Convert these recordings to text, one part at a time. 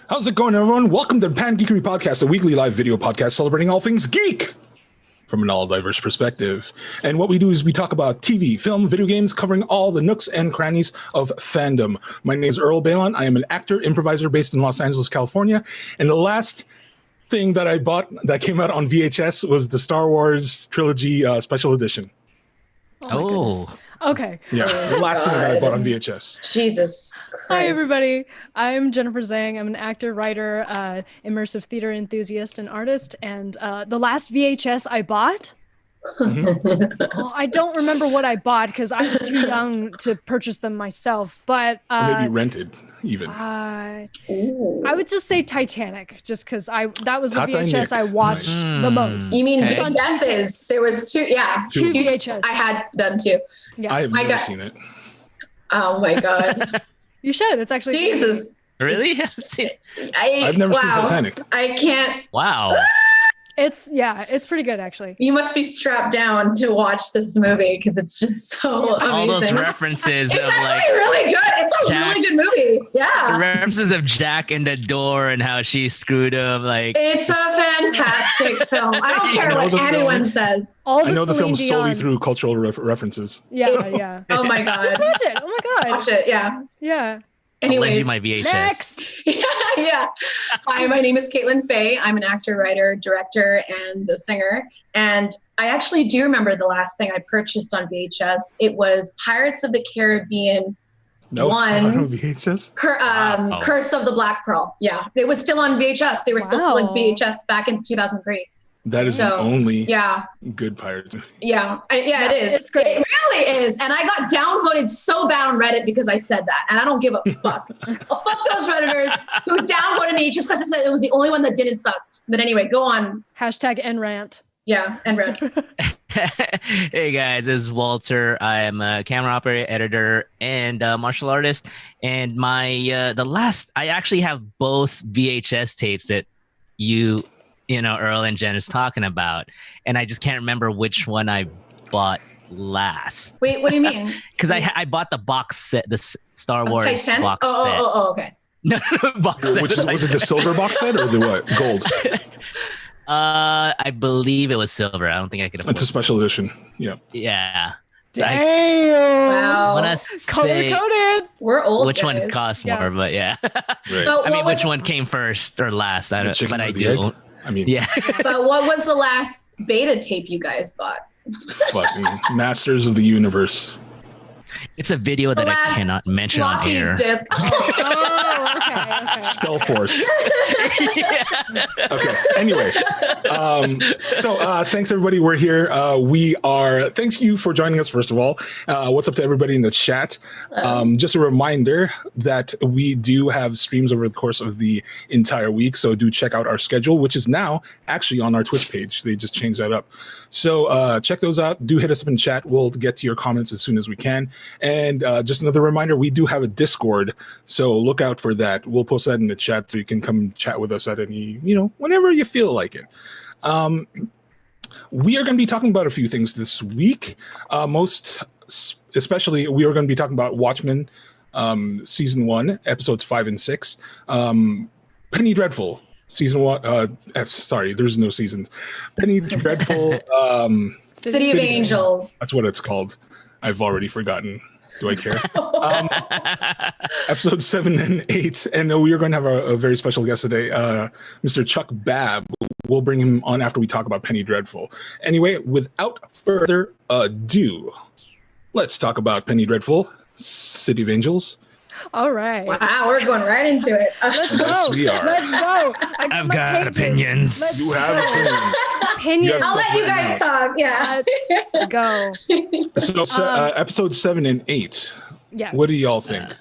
How's it going, everyone? Welcome to Pan Geekery Podcast, a weekly live video podcast celebrating all things geek from an all-diverse perspective. And what we do is we talk about TV, film, video games, covering all the nooks and crannies of fandom. My name is Earl Balon. I am an actor, improviser based in Los Angeles, California. And the last thing that I bought that came out on VHS was the Star Wars Trilogy Special Edition. Oh. Okay. Yeah, the last thing that I bought on VHS. Jesus Christ. Hi, everybody. I'm Jennifer Zhang. I'm an actor, writer, immersive theater enthusiast, and artist. And the last VHS I bought, I don't remember what I bought because I was too young to purchase them myself. But Or maybe rented, even. I would just say Titanic, just because that was the Titanic. VHS I watched the most. You mean It's on VHSs? There was two VHS. I had them too. Yeah. I have never seen it. Oh my God. You should. It's actually Jesus. Really? I've never seen Titanic. I can't. Wow. It's pretty good actually. You must be strapped down to watch this movie because it's just so amazing. All those references It's of actually really good. It's a really good movie. Yeah. references of Jack in the door and how she screwed him. It's a fantastic film. I don't care what anyone says. I know the film solely through cultural references. Yeah. Oh my God. Just watch it. Oh my God. Watch it. Yeah. Yeah. I'll lend you Anyways, my VHS. Next. yeah. Hi, my name is Caitlin Faye. I'm an actor, writer, director, and a singer. And I actually do remember the last thing I purchased on VHS. It was Pirates of the Caribbean. On VHS? Curse of the Black Pearl. Yeah, it was still on VHS. They were still selling VHS back in 2003. That is the only good Pirates. Yeah, it is. It's great. It really is. And I got downvoted so bad on Reddit because I said that. And I don't give a fuck. Fuck those Redditors who downvoted me just because I said it was the only one that didn't suck. But anyway, go on. #NRant. Yeah, and rant. Hey guys, this is Walter. I am a camera operator, editor, and martial artist. And I actually have both VHS tapes that Earl and Jen is talking about, and I just can't remember which one I bought last. Wait, what do you mean? Because I bought the box set, the Star Wars box set. Oh, okay. No, box set. Was it the silver box set or the what? Gold? I believe it was silver. I don't think I could afford It's a special edition. Yeah. Yeah. So Damn. Wow. Color-coded. We're old. Which guys. one costs more, but yeah. Right. But I mean, which one came first or last? I don't know, but I do. Egg? I mean, yeah. But what was the last beta tape you guys bought? Fucking Masters of the Universe. It's a video that I cannot mention on floppy air. disk. Okay. Spellforce. Okay. Anyway, so thanks everybody. We're here. Thank you for joining us. First of all, what's up to everybody in the chat? Just a reminder that we do have streams over the course of the entire week. So do check out our schedule, which is now actually on our Twitch page. They just changed that up. So check those out. Do hit us up in chat. We'll get to your comments as soon as we can. And just another reminder, we do have a Discord, so look out for that. We'll post that in the chat so you can come chat with us at any, whenever you feel like it. We are going to be talking about a few things this week. Most especially, we are going to be talking about Watchmen, Season 1, Episodes 5 and 6. Penny Dreadful, Season 1. Sorry, there's no seasons. Penny Dreadful. City of Angels. That's what it's called. I've already forgotten. Do I care? Episode 7 and 8. And we are going to have a very special guest today, Mr. Chuck Babb. We'll bring him on after we talk about Penny Dreadful. Anyway, without further ado, let's talk about Penny Dreadful, City of Angels. All right. Wow, we're going right into it. Let's go. Yes, we are. Let's go. I've got opinions. You have opinions. I'll let you guys talk. Yeah. Let's go. So episode 7 and 8. Yes. What do y'all think?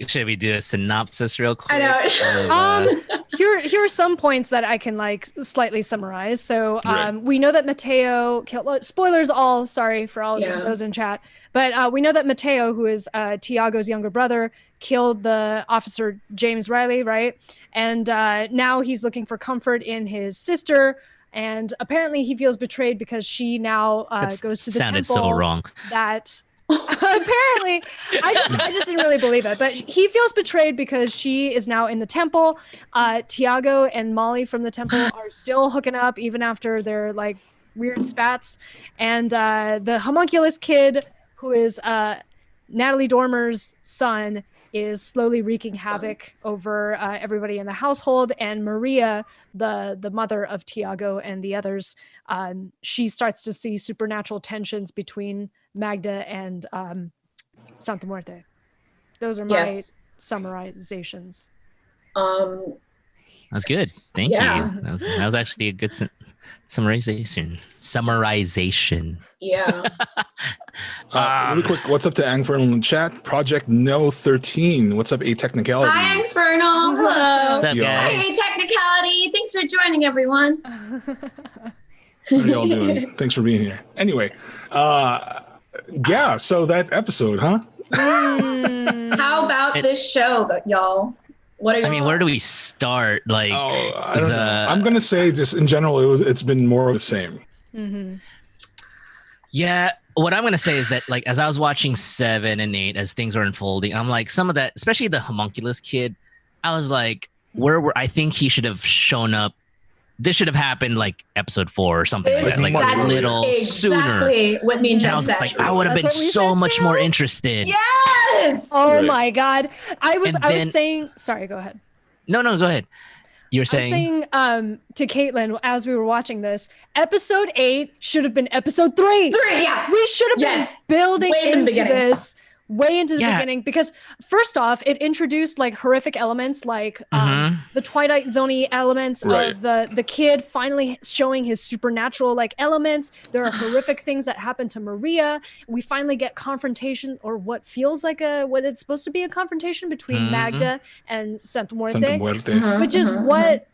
Should we do a synopsis real quick? I know. Here are some points that I can slightly summarize. So we know that Mateo killed. Spoilers all. Sorry for all of those in chat. But we know that Mateo, who is Tiago's younger brother, killed the officer James Riley, right? And now he's looking for comfort in his sister. And apparently he feels betrayed because she now goes to the temple. Sounded so wrong. That apparently I just didn't really believe it. But he feels betrayed because she is now in the temple. Tiago and Molly from the temple are still hooking up even after their like weird spats. And the homunculus kid, who is Natalie Dormer's son, is slowly wreaking havoc over everybody in the household. And Maria, the mother of Tiago and the others, she starts to see supernatural tensions between Magda and Santa Muerte. Those are my summarizations. That's good. Thank you. That was actually a good summarization. Yeah. Really quick, what's up to Angfernal in the chat? Project No 13. What's up, A Technicality? Hi, Infernal. Hello. What's up, guys? Hi, Technicality. Thanks for joining, everyone. How are y'all doing? Thanks for being here. Anyway, yeah, so that episode, huh? How about this show, y'all? What are you? I mean, where do we start? Like, I don't know. I'm gonna say, just in general, it's been more of the same. Mm-hmm. Yeah, what I'm gonna say is that, like, as I was watching 7 and 8, as things were unfolding, I'm like, some of that, especially the homunculus kid, I was like, I think he should have shown up. This should have happened like episode 4 or something like that, like a little sooner. Exactly what me and Jen said. Like, I would have been so much more interested. Yes. Oh my God. I was saying, sorry, go ahead. No, go ahead. You were saying? I was saying to Caitlin as we were watching this, episode 8 should have been episode 3. Yeah. We should have been building into this way into the beginning, because first off, it introduced like horrific elements like the Twilight Zone-y elements of the kid finally showing his supernatural like elements. There are horrific things that happen to Maria. We finally get confrontation, or what feels like what it's supposed to be a confrontation between Magda and Santa Muerte, which is what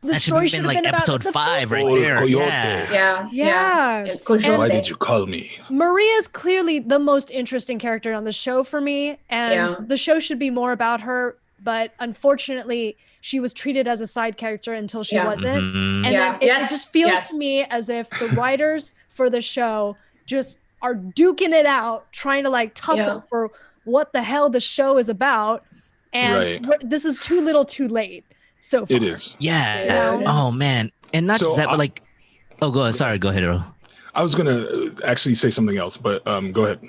the story should have been like episode 5 right there. Yeah. Why did you call me? Maria's clearly the most interesting character on the show for me, and the show should be more about her, but unfortunately she was treated as a side character until she wasn't. And then it just feels to me as if the writers for the show just are duking it out, trying to like tussle for what the hell the show is about, and this is too little too late. So far. It is. Yeah. Oh man. And not just that, but like, go ahead. Sorry, go ahead, Earl. I was gonna actually say something else, but go ahead.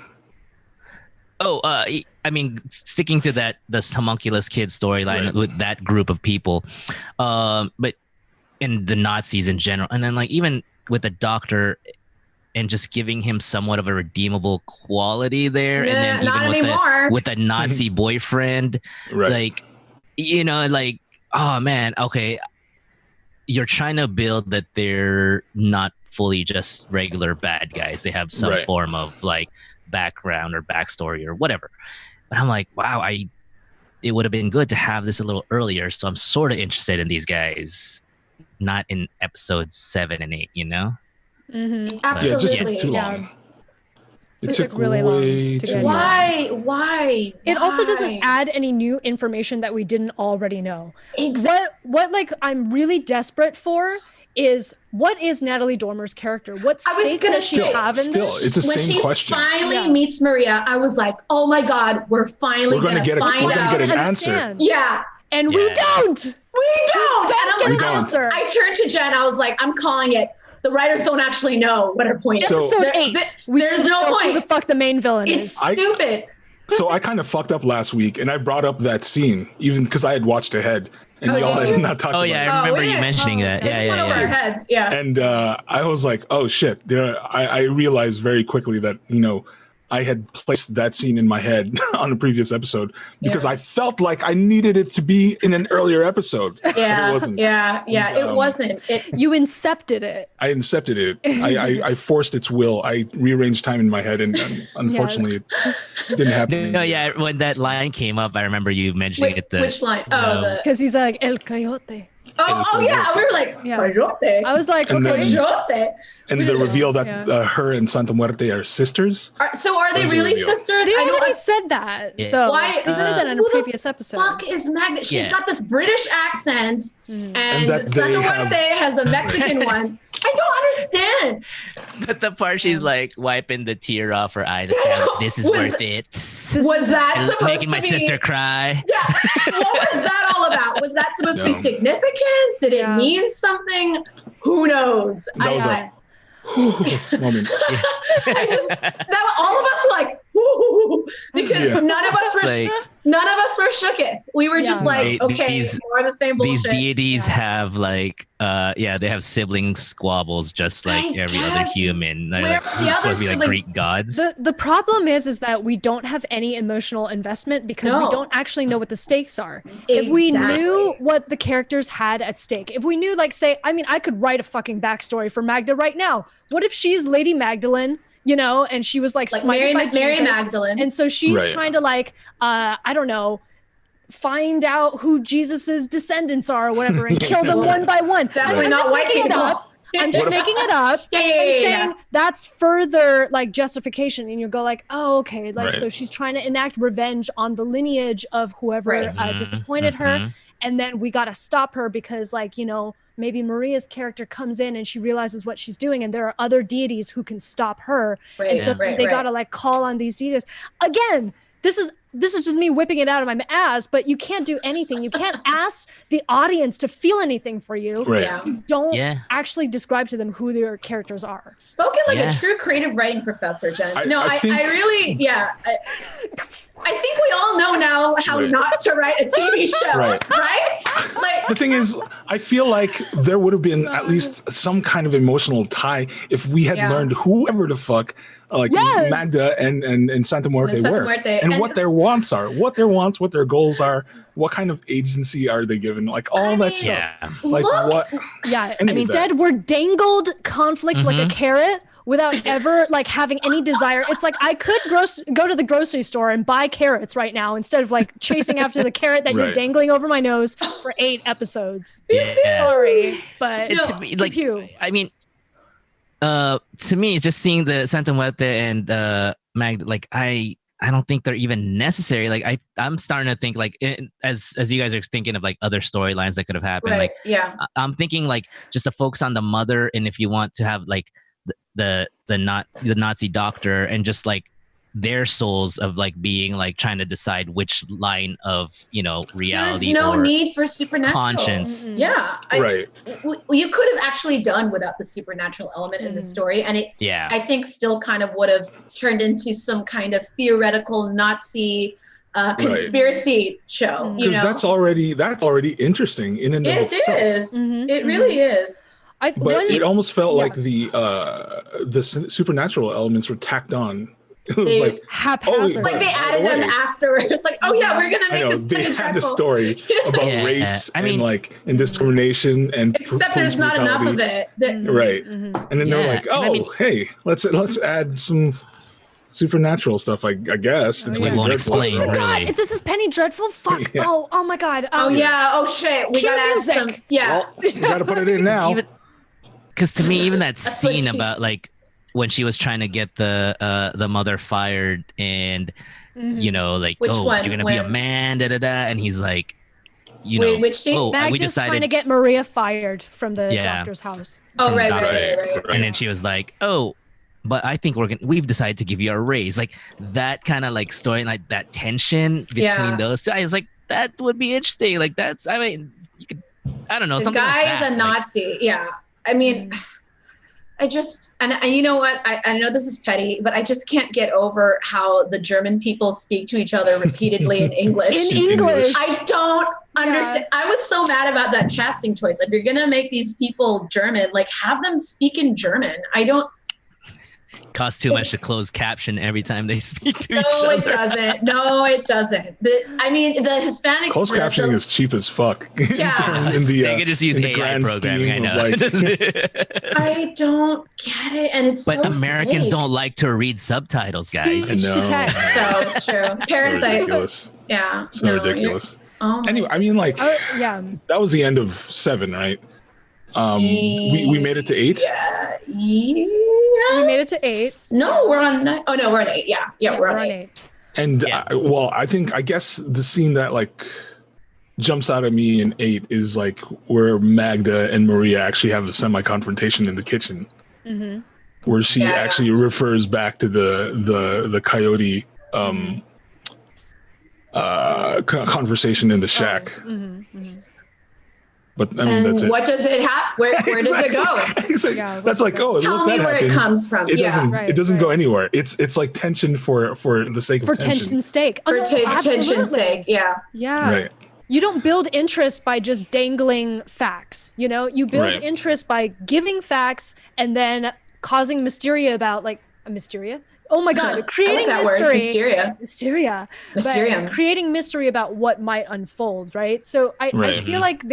I mean, sticking to the homunculus kid storyline with that group of people, but in the Nazis in general, and then like even with the doctor, and just giving him somewhat of a redeemable quality there, and then even with a Nazi boyfriend, like, you know, like. Oh man, okay. You're trying to build that they're not fully just regular bad guys. They have some form of like background or backstory or whatever. But I'm like, wow, it would have been good to have this a little earlier. So I'm sort of interested in these guys, not in episodes 7 and 8, you know? Mm-hmm. Absolutely. Yeah, it just took too long. It took really long to get. Why? It also doesn't add any new information that we didn't already know. Exactly. What like I'm really desperate for is, what is Natalie Dormer's character? What stake does she have in this? It's the same question. When she finally meets Maria, I was like, oh my God, we're finally going to get an answer. Yeah. And we don't. We don't. I turned to Jen. I was like, I'm calling it. The writers don't actually know what her point is. Episode 8. There's no point. Who the fuck the main villain is. It's stupid. So I kind of fucked up last week, and I brought up that scene, even because I had watched ahead, and y'all had not talked about it. I remember you mentioning that. It just went over our heads. Yeah. And I was like, oh shit. I realized very quickly that, you know, I had placed that scene in my head on a previous episode because I felt like I needed it to be in an earlier episode. Yeah, it wasn't. It wasn't. You incepted it. I incepted it. I forced its will. I rearranged time in my head, and unfortunately, it didn't happen. No, when that line came up, I remember you mentioning it. Which line? Because he's like, El Coyote. Oh yeah, we were like, Coyote. I was like, Coyote. And the reveal that her and Santa Muerte are sisters. So are they really sisters? They already said that, though. Why? They said that in a previous episode. Fuck is Magda? She's got this British accent, and Santa Muerte has a Mexican one. I don't understand. But the part she's like wiping the tear off her eye. This is worth it. Was that supposed making to my be sister cry? Yeah. What was that all about? Was that supposed to be significant? Did it mean something? Who knows? That was a moment. All of us were like, whoo, because none of us were shooketh. We were just like, okay, we're the same bullshit. These deities have like, they have sibling squabbles just like every other human. They're like, supposed to be like Greek gods. The problem is that we don't have any emotional investment because we don't actually know what the stakes are. Exactly. If we knew what the characters had at stake, if we knew, like, say, I mean, I could write a fucking backstory for Magda right now. What if she's Lady Magdalene? You know, and she was like Mary Jesus, Magdalene. and so she's trying to like, I don't know, find out who Jesus's descendants are or whatever and kill them one by one. Definitely not white people. I'm just making it up. Saying that's further like justification, and you go like, oh, okay, like so she's trying to enact revenge on the lineage of whoever disappointed her, and then we got to stop her because, like, you know, maybe Maria's character comes in and she realizes what she's doing, and there are other deities who can stop her, and so they got to like call on these deities again. This is just me whipping it out of my ass, but you can't do anything. You can't ask the audience to feel anything for you. You don't actually describe to them who their characters are. Spoken like a true creative writing professor, Jen. I really, I think we all know now how not to write a TV show, right? Like, the thing is, I feel like there would have been at least some kind of emotional tie if we had learned whoever the fuck Magda and Santa Muerte were, and what their wants are, what their goals are, what kind of agency are they given, like all that stuff. Like what? Yeah, instead we're dangled conflict like a carrot without ever like having any desire. It's like I could go to the grocery store and buy carrots right now instead of like chasing after the carrot that you're dangling over my nose for 8 episodes. Sorry, but I mean, to me, it's just seeing the Santa Muerte and Magda. Like I don't think they're even necessary. Like I'm starting to think like as you guys are thinking of like other storylines that could have happened. I'm thinking like just to focus on the mother, and if you want to have like the Nazi doctor and just like their souls of like being like trying to decide which line of, you know, reality. There's no need for supernatural conscience. You could have actually done without the supernatural element in the story, and it I think still kind of would have turned into some kind of theoretical Nazi conspiracy show. Because that's already interesting in and of itself. It is. It really is. It almost felt like the supernatural elements were tacked on. It was like haphazard. Like they added them afterwards. It's like, we're gonna make this. They had a story about race and like indiscrimination and except there's not enough of it. And then they're like, hey, let's add some supernatural stuff. I guess we won't explain. Oh God, this is Penny Dreadful. Fuck. Oh my God. Oh shit. We gotta add some. We gotta put it in now. Because to me, even that scene about like when she was trying to get the mother fired, and you know, like, you're gonna be a man, and he's like, you know, which scene? We decided trying to get Maria fired from the doctor's house. Oh, right. And then she was like, but I think we've decided to give you a raise. Like that kind of like story, like that tension between those two. I was like, that would be interesting. Like you could, I don't know. The guy is a Nazi. I mean, and you know what? I know this is petty, but I just can't get over how the German people speak to each other repeatedly in English. I don't understand. I was so mad about that casting choice. If you're going to make these people German, like have them speak in German. Costs too much to close caption every time they speak to each No, other. it doesn't. The Hispanic closed captioning is cheap as fuck. Yeah, they could just use AI programming. I know. I don't get it, and it's but Americans don't like to read subtitles, guys. Speech to text. So it's true. Parasite. So ridiculous. Ridiculous. Anyway, I mean, like, that was the end of 7, right? We made it to 8. We made it to 8. No, we're on 9. Oh no, we're on 8. Yeah, we're on 8. And I guess the scene that like jumps out at me in 8 is like where Magda and Maria actually have a semi-confrontation in the kitchen, where she actually refers back to the coyote conversation in the shack. But I mean, that's it. What does it have? Where does it go? Exactly. Yeah, that's like, oh, tell me where it comes from. It doesn't go anywhere. It's like tension for the sake of tension. For tension's sake. For tension's sake. Yeah. Yeah. Right. You don't build interest by just dangling facts. You know, you build interest by giving facts and then causing mysteria about mysteria. Oh my God, creating I like that mystery. Word, Mysterium. But creating mystery about what might unfold, right? So I feel like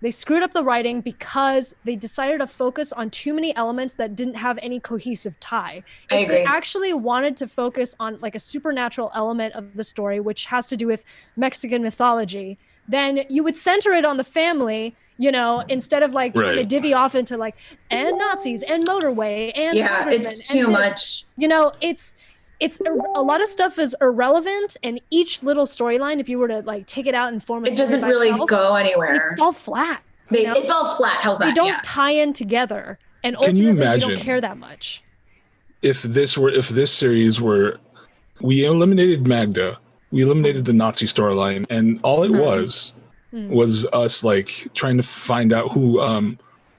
they screwed up the writing because they decided to focus on too many elements that didn't have any cohesive tie. If they actually wanted to focus on like a supernatural element of the story, which has to do with Mexican mythology, then you would center it on the family, you know, instead of like trying to divvy off into like, and Nazis and motorway and it's too much. You know, it's a lot of stuff is irrelevant, and each little storyline, if you were to like take it out and form a it doesn't really go anywhere. It falls flat. It falls flat. How's that? They don't tie in together, and ultimately you don't care that much. If this series were, we eliminated Magda, we eliminated the Nazi storyline, and all it was us like trying to find out who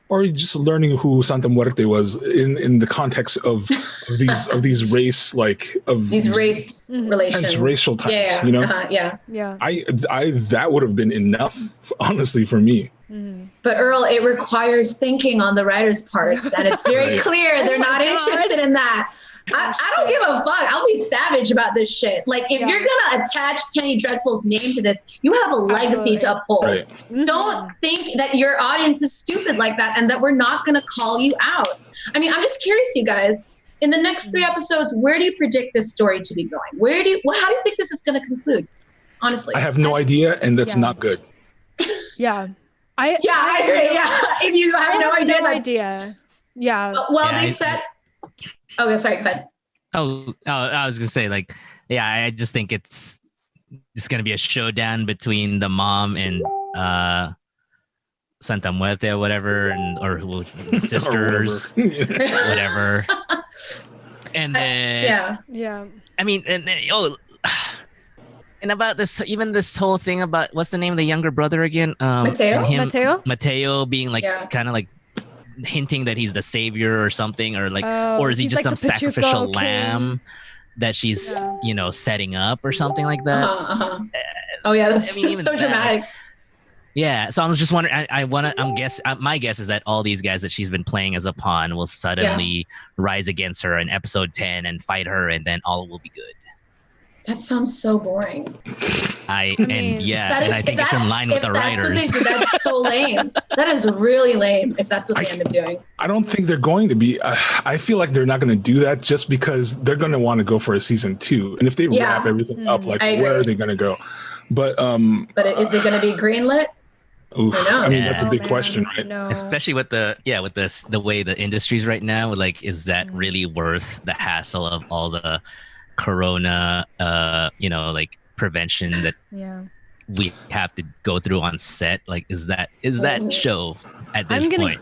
or just learning who Santa Muerte was in the context of these race relations, racial ties. You know, I that would have been enough, honestly, for me. But Earl, it requires thinking on the writer's parts, and it's very clear they're not interested in that. I don't give a fuck. I'll be savage about this shit. Like, if you're gonna attach Penny Dreadful's name to this, you have a legacy to uphold. Don't think that your audience is stupid like that and that we're not gonna call you out. I mean, I'm just curious, you guys. In the next 3 episodes, where do you predict this story to be going? How do you think this is gonna conclude? Honestly, I have no idea, and that's not good. I agree. Yeah, if you have no idea. They said. Okay, sorry, go ahead. Oh, I was gonna say, like, I just think it's gonna be a showdown between the mom and Santa Muerte or whatever, or the sisters, whatever. And then I mean, and about this, even this whole thing about what's the name of the younger brother again? Mateo being like kind of like hinting that he's the savior or something, or like, or is he just like some sacrificial lamb that she's setting up or something like that? Oh yeah, that's so dramatic. Yeah, so I was just wondering. My guess is that all these guys that she's been playing as a pawn will suddenly rise against her in episode 10 and fight her, and then all will be good. That sounds so boring. I think it's in line with the writers. That's what they do. That's so lame. That is really lame if that's what they end up doing. I don't think they're going to be. I feel like they're not going to do that just because they're going to want to go for a season 2. And if they wrap everything up, like where are they going to go? But is it going to be greenlit? Oof, I mean, that's a big question, right? No. Especially with the way the industry's right now. Like, is that really worth the hassle of all the corona like prevention that we have to go through on set? Like, is that show at this point?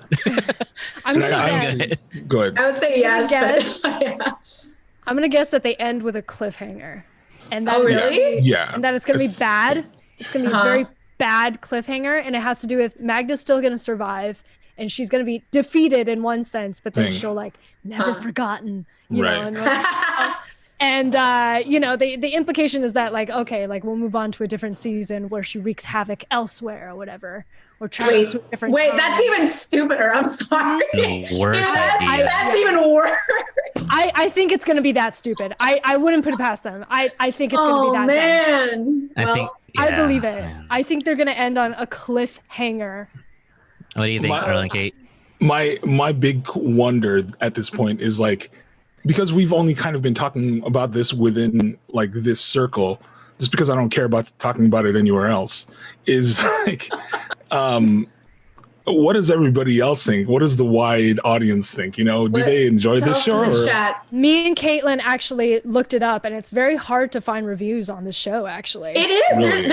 I'm gonna guess. Good. I would say yes. I'm gonna guess that they end with a cliffhanger. And that really? And that it's gonna be bad. It's gonna be a very bad cliffhanger, and it has to do with Magda's still gonna survive, and she's gonna be defeated in one sense, but then she'll like never forgotten, you know. And the implication is that like, okay, like we'll move on to a different season where she wreaks havoc elsewhere or whatever, or travels to a different time. That's even stupider. I'm sorry. That's even worse. I think it's gonna be that stupid. I wouldn't put it past them. I think it's gonna be that man. Dumb. I believe it. Man. I think they're gonna end on a cliffhanger. What do you think, Earl and Kate? My big wonder at this point is like, because we've only kind of been talking about this within like this circle, just because I don't care about talking about it anywhere else, is like, what does everybody else think? What does the wide audience think? You know, do they enjoy this show? Me and Caitlin actually looked it up, and it's very hard to find reviews on the show. Actually, it is. Really?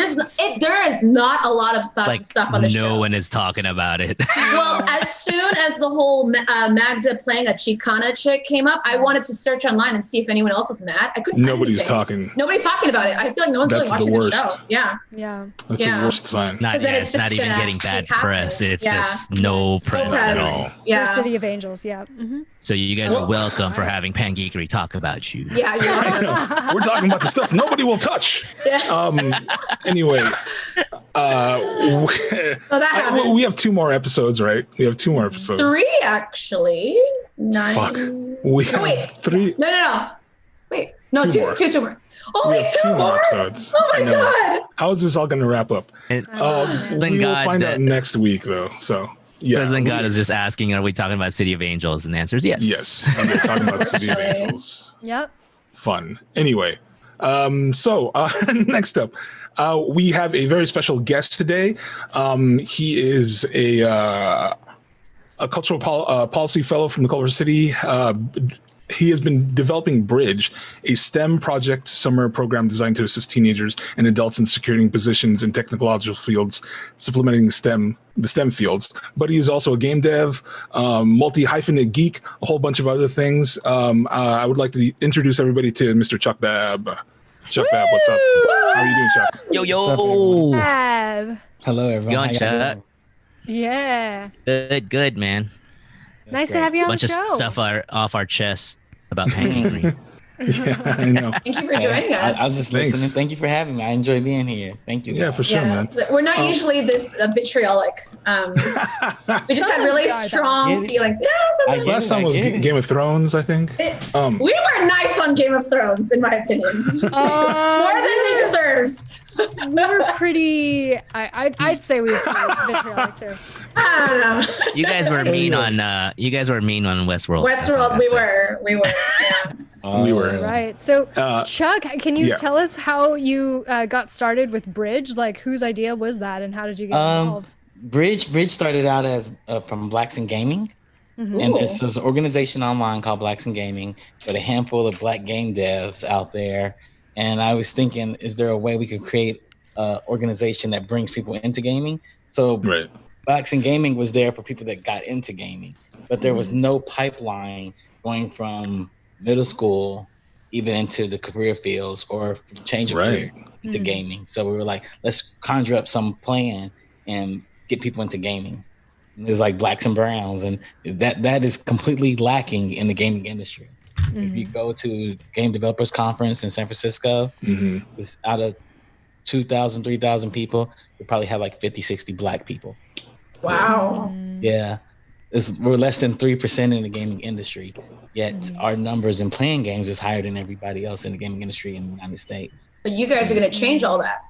There is not a lot of stuff on the show. No one is talking about it. Well, as soon as the whole Magda playing a Chicana chick came up, I wanted to search online and see if anyone else was mad. I couldn't. Nobody's talking. Nobody's talking about it. I feel like no one's really watching the show. Yeah. That's the worst sign. It's not even getting bad press. It's just no press at all. Yeah. City of Angels. Yeah. Mm-hmm. So you guys are welcome for having Pangeekery talk about you. Yeah, we're talking about the stuff nobody will touch. Yeah. Anyway, we have 2 more episodes, right? We have 2 more episodes. 3 actually. 9. Fuck. We have 3. No. Wait. No, 2 more. Only 2 more episodes. Oh my god! How is this all going to wrap up? We will find out next week, though. So yeah. President God is just asking, "Are we talking about City of Angels?" And the answer is yes. Yes, and we're talking about City of Angels. Yep. Fun. Anyway, so next up, we have a very special guest today. He is a cultural policy fellow from the Culver City. He has been developing Bridge, a STEM project summer program designed to assist teenagers and adults in securing positions in technological fields, supplementing the STEM fields. But he is also a game dev, multi-hyphenate geek, a whole bunch of other things. I would like to introduce everybody to Mr. Chuck Babb. Chuck Babb, what's up? How are you doing, Chuck? Yo. Babb. Hello, everyone. Chuck. Yeah. Good, man. Nice to have you on the show. Bunch of stuff off our chest about Pangeekery. Yeah, I know. Thank you for joining us. I was just listening. Thank you for having me. I enjoy being here. Thank you. Yeah, for sure, man. So we're not usually this vitriolic. We just had really strong feelings. Yeah, last time was Game of Thrones, I think. We were nice on Game of Thrones, in my opinion. More than we deserved. We were pretty. I'd say we were pretty vitriolic too. I don't know. You guys were mean on Westworld. Westworld, we were. Yeah. We were. Right. So, Chuck, can you tell us how you got started with Bridge? Like, whose idea was that, and how did you get involved? Bridge started out as from Blacks in Gaming. Mm-hmm. And there's an organization online called Blacks in Gaming with a handful of Black game devs out there. And I was thinking, is there a way we could create an organization that brings people into gaming? So Blacks in Gaming was there for people that got into gaming, but there was no pipeline going from middle school even into the career fields or change of career into gaming. So we were like, let's conjure up some plan and get people into gaming. There's like Blacks and Browns, and that is completely lacking in the gaming industry. Mm-hmm. If you go to Game Developers Conference in San Francisco, it's out of 2,000, 3,000 people, you probably have like 50, 60 Black people. Wow. Yeah. We're less than 3% in the gaming industry, yet our numbers in playing games is higher than everybody else in the gaming industry in the United States. But you guys are going to change all that.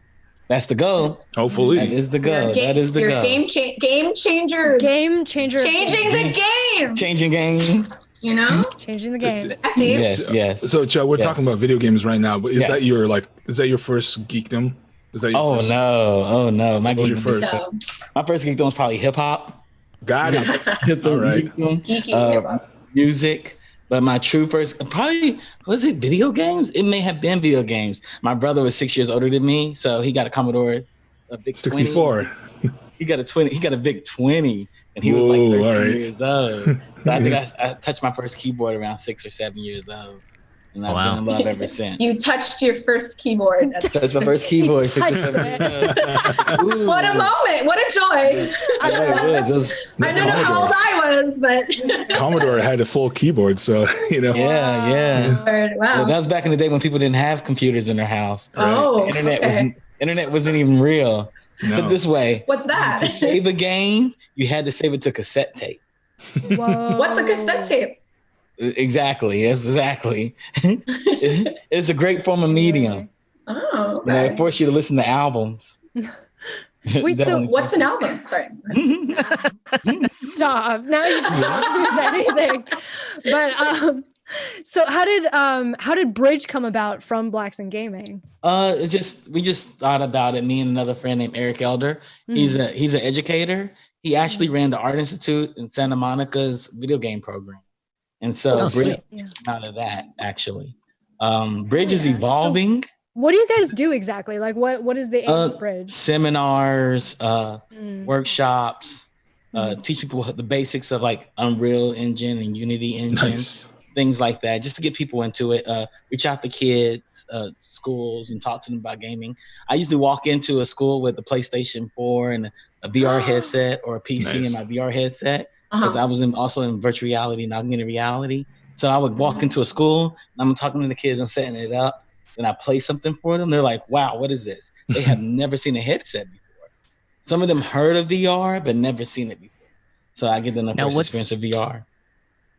That's the goal. Hopefully. That is the goal. That is the goal. Game changer. Game changer. Changing the game. Changing game. You know? Changing the game. I see. Yes. So, Chuck, we're talking about video games right now, but is that your first geekdom? Is that your first? Oh no. My first geekdom was probably hip hop. Got it. All right. Geeky hip-hop. Music. But my true first, probably, was it video games? It may have been video games. My brother was 6 years older than me, so he got a Commodore, a big 64. 20. He got a big 20, and he was like 13 years old. But I think I touched my first keyboard around 6 or 7 years old. And I've been in love ever since. You touched your first keyboard. Touched my first keyboard, 6 or 7 years old. What a moment. What a joy. I don't know how old I was, but. Commodore had a full keyboard, so, you know. Yeah. Wow. That was back in the day when people didn't have computers in their house. Oh, Internet wasn't even real. No. But this way. What's that? To save a game, you had to save it to cassette tape. Whoa. What's a cassette tape? Exactly. Yes, exactly. It's a great form of medium. Oh, okay. It forces you to listen to albums. Wait, so what's an album? Sorry. Stop. Now you can't use anything. But so how did Bridge come about from Blacks in Gaming? We just thought about it. Me and another friend named Eric Elder. He's an educator. He actually ran the Art Institute in Santa Monica's video game program. And so Bridge came out of that, actually. Bridge is evolving. So what do you guys do exactly? Like what is the aim of Bridge? Seminars, workshops, teach people the basics of like Unreal Engine and Unity Engine, things like that, just to get people into it. Reach out to kids, schools, and talk to them about gaming. I usually walk into a school with a PlayStation 4 and a VR headset or a PC and my VR headset, because I was also in virtual reality and augmented reality. So I would walk into a school and I'm talking to the kids, I'm setting it up, and I play something for them. They're like, wow, what is this? They have never seen a headset before. Some of them heard of VR, but never seen it before. So I give them the first experience of VR.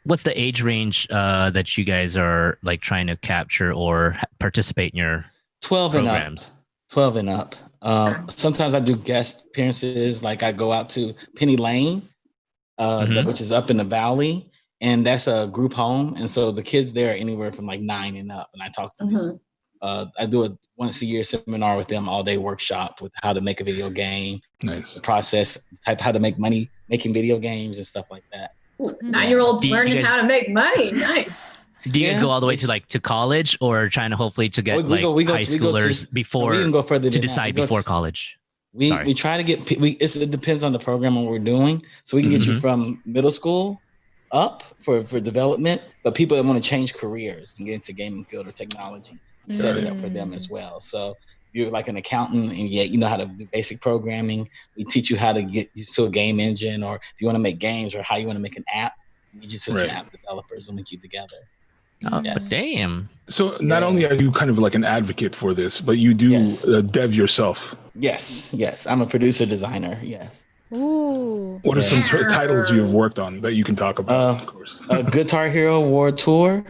What's the age range that you guys are like trying to capture or participate in your 12 programs? 12 and up. Sometimes I do guest appearances. Like I go out to Penny Lane, which is up in the valley, and that's a group home. And so the kids there are anywhere from like 9 and up, and I talk to them. I do a once a year seminar with them, all day workshop with how to make a video game, the process, how to make money making video games and stuff like that. 9-year-olds learning how to make money. Nice. Do you guys go all the way to college, or trying to hopefully to get high schoolers before we can go further to decide before college? We try to get it depends on the program and what we're doing. So we can get you from middle school up for development, but people that want to change careers and get into gaming field or technology, set it up for them as well. So if you're like an accountant and yet you know how to do basic programming, we teach you how to get used to a game engine, or if you want to make games or how you want to make an app, we just teach app developers and link you together. Oh, damn. So not only are you kind of like an advocate for this, but you do dev yourself. Yes. I'm a producer designer. Yes. Ooh. What are some titles you've worked on that you can talk about? Of course. Guitar Hero War Tour,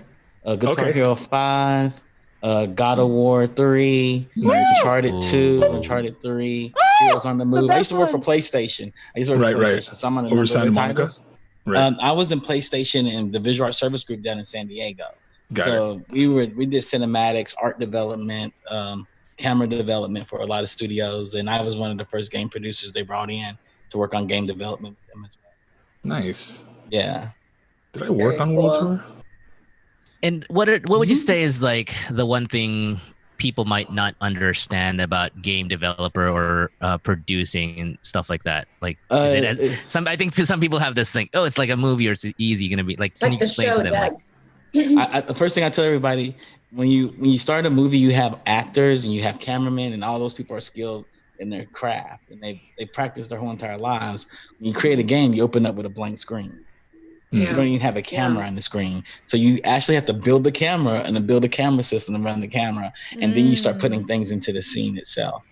Guitar Hero 5, God of War 3, Uncharted 2, Uncharted 3, Heroes on the Move. I used to work for PlayStation. So I'm on a number of titles. I was in PlayStation and the Visual Arts Service Group down in San Diego. We did cinematics, art development, camera development for a lot of studios, and I was one of the first game producers they brought in to work on game development with them as well. Nice. Yeah. Did I work on World Tour? And what would you say is like the one thing people might not understand about game developer or producing and stuff like that? Like, I think some people have this thing. Oh, it's like a movie, or it's easy going to be like. Can you explain to them? The first thing I tell everybody, when you start a movie, you have actors and you have cameramen, and all those people are skilled in their craft, and they practice their whole entire lives. When you create a game, you open up with a blank screen. You don't even have a camera on the screen. So you actually have to build the camera and then build a camera system and run the camera. And then you start putting things into the scene itself.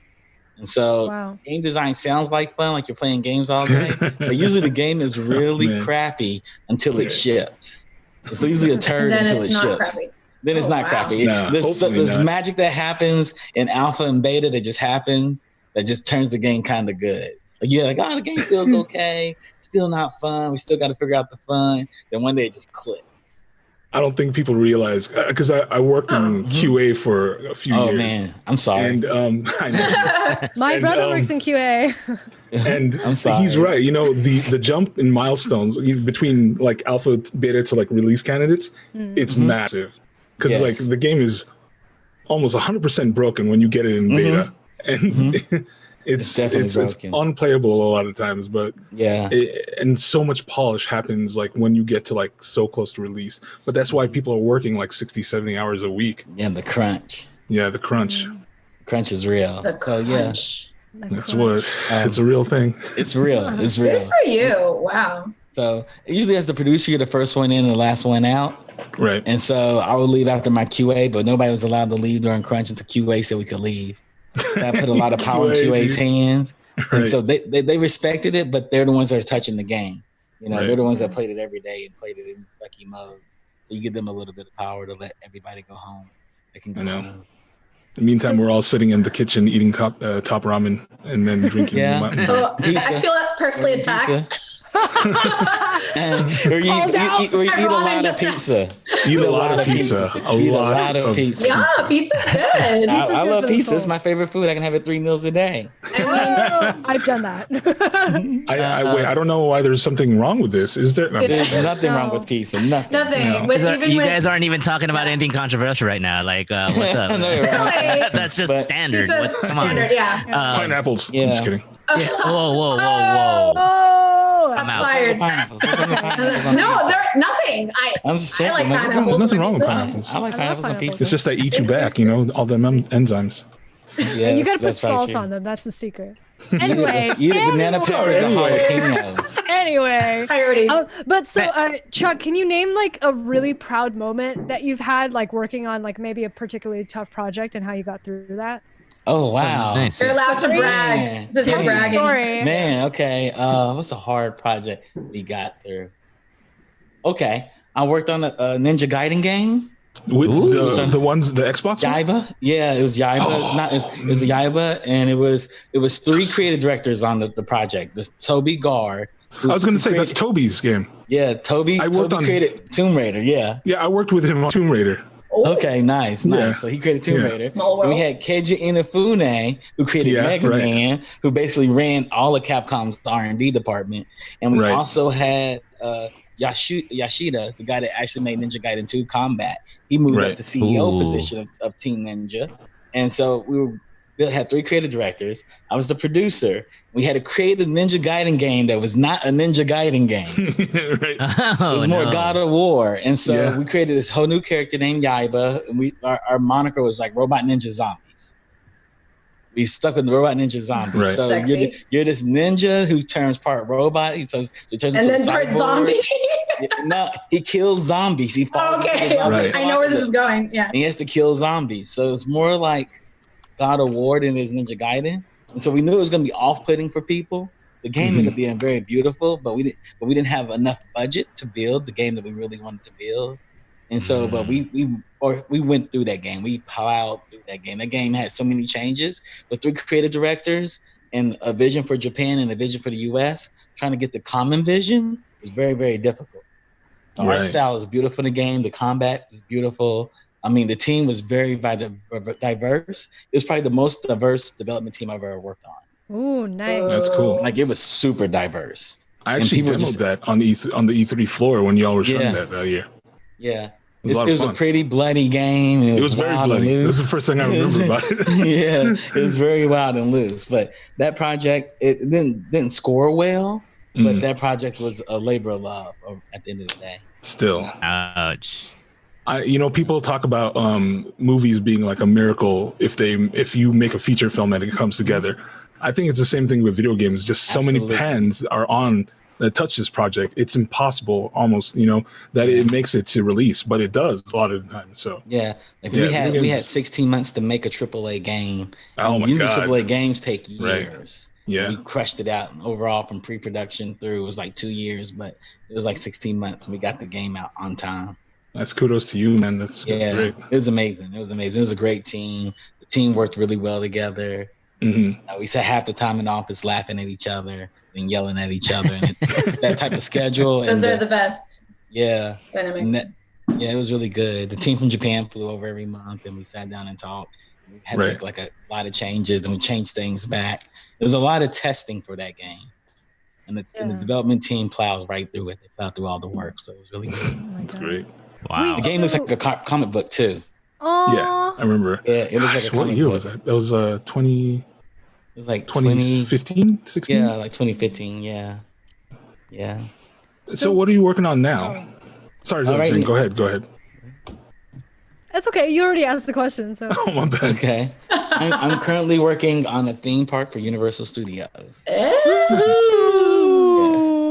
And so game design sounds like fun, like you're playing games all day. But usually the game is really crappy until it ships. It's usually a turd until it ships. Crappy. Then it's not crappy. No, there's magic that happens in alpha and beta that just happens that just turns the game kind of good. Like you're like, the game feels okay. Still not fun. We still got to figure out the fun. Then one day it just clicked. I don't think people realize, because I worked in QA for a few years. Oh man, I'm sorry. And I know. My brother works in QA. And I'm sorry. He's right. You know, the jump in milestones between like alpha, beta to like release candidates, it's massive. Because like the game is almost 100% broken when you get it in beta, and it's unplayable a lot of times. But and so much polish happens like when you get to like so close to release. But that's why people are working like 60, 70 hours a week. Yeah, the crunch. Yeah, the crunch. Crunch is real. That's what it's a real thing. It's real. It's real. Good for you. Wow. So usually as the producer, you're the first one in and the last one out. Right. And so I would leave after my QA, but nobody was allowed to leave during crunch until QA said we could leave. So I put a lot of power in QA's hands. Right. And so they respected it, but they're the ones that are touching the game. You know, they're the ones that played it every day and played it in sucky modes. So you give them a little bit of power to let everybody go home. They can go home. In the meantime, we're all sitting in the kitchen eating top ramen and then drinking. I feel personally attacked. or you eat a lot of pizza. Eat a lot of pizza. Eat a lot of pizza. Yeah, pizza's good. I love pizza. It's my favorite food. I can have it 3 meals a day. I've done that. Wait, I don't know why there's something wrong with this. Is there? No. There's nothing wrong with pizza. Nothing. No. You guys aren't even talking about anything controversial right now. Like, what's up? That's just standard. Come on. Standard, yeah. Pineapples. I'm just kidding. Yeah. Whoa. That's fired. No, nothing. I'm just saying. I like pineapples. There's nothing wrong with pineapples. I like pineapples on pizza. It's just they eat you back, all the enzymes. Yeah, you gotta put salt on them. That's the secret. Anyway, eat banana peppers and jalapenos. Anyway, priorities. But so, Chuck, can you name like a really proud moment that you've had, like working on like maybe a particularly tough project and how you got through that? Oh wow! Nice. You're allowed to brag. Man. This is your bragging. Story. Man, okay. What's a hard project we got through? Okay, I worked on a Ninja Gaiden game. With the ones, the Xbox Yaiba? Yeah, it was Yaiba. It was Yaiba, and it was 3 creative directors on the project. There's Toby Gard. I was going to say that's Toby's game. Yeah, Toby created Tomb Raider. Yeah. Yeah, I worked with him on Tomb Raider. Okay, nice. Yeah. So he created Tomb Raider. Small world. We had Keiji Inafune, who created Mega Man, who basically ran all of Capcom's R&D department. And we also had Yashida, the guy that actually made Ninja Gaiden 2 Combat. He moved up to CEO position of Team Ninja. And so we had 3 creative directors. I was the producer. We had to create a Ninja Gaiden game that was not a Ninja Gaiden game. It was more God of War. And so we created this whole new character named Yaiba. And our moniker was like Robot Ninja Zombies. We stuck with the Robot Ninja Zombies. Right. So you're this ninja who turns part robot. He turns into part zombie. No, he kills zombies. He falls I know where this is going. Yeah. He has to kill zombies. So it's more like God of War than his Ninja Gaiden. And so we knew it was going to be off-putting for people. The game ended up being very beautiful, but we didn't have enough budget to build the game that we really wanted to build. And so, but we went through that game. We plowed through that game. That game had so many changes. With 3 creative directors and a vision for Japan and a vision for the US, trying to get the common vision was very, very difficult. The art style is beautiful in the game. The combat is beautiful. I mean, the team was very diverse. It was probably the most diverse development team I've ever worked on. Ooh, nice. That's cool. Like, it was super diverse. I actually demoed that on the E3 floor when y'all were showing that year. Yeah. It was a pretty bloody game. It was very bloody. This is the first thing I remember about it. Yeah, it was very wild and loose. But that project, it didn't score well, but that project was a labor of love at the end of the day. Still. Ouch. People talk about movies being like a miracle if you make a feature film and it comes together. I think it's the same thing with video games. Just so many pens are on that touch this project. It's impossible almost, that it makes it to release, but it does a lot of the time. So we had 16 months to make a AAA game. Oh my Usually God. AAA games take years. Right. Yeah. We crushed it out, and overall from pre-production through it was like 2 years, but it was like 16 months and we got the game out on time. That's kudos to you, man. That's great. It was amazing. It was a great team. The team worked really well together. We sat half the time in the office laughing at each other and yelling at each other. And that type of schedule. Those are the best. Yeah. Dynamics. It was really good. The team from Japan flew over every month and we sat down and talked. We had to make like a lot of changes and we changed things back. There was a lot of testing for that game. And the development team plowed right through it. They plowed through all the work. So it was really good. That's great. Wow. The game looks like a comic book too. Oh. Yeah, I remember. Yeah, it looks like a comic book. What year was that? That was 20. It was like 2015, 16. Yeah, like 2015. Yeah. So what are you working on now? Sorry, Jen, go ahead. That's okay. You already asked the question, so. Oh my bad. Okay. I'm currently working on a theme park for Universal Studios. Ooh.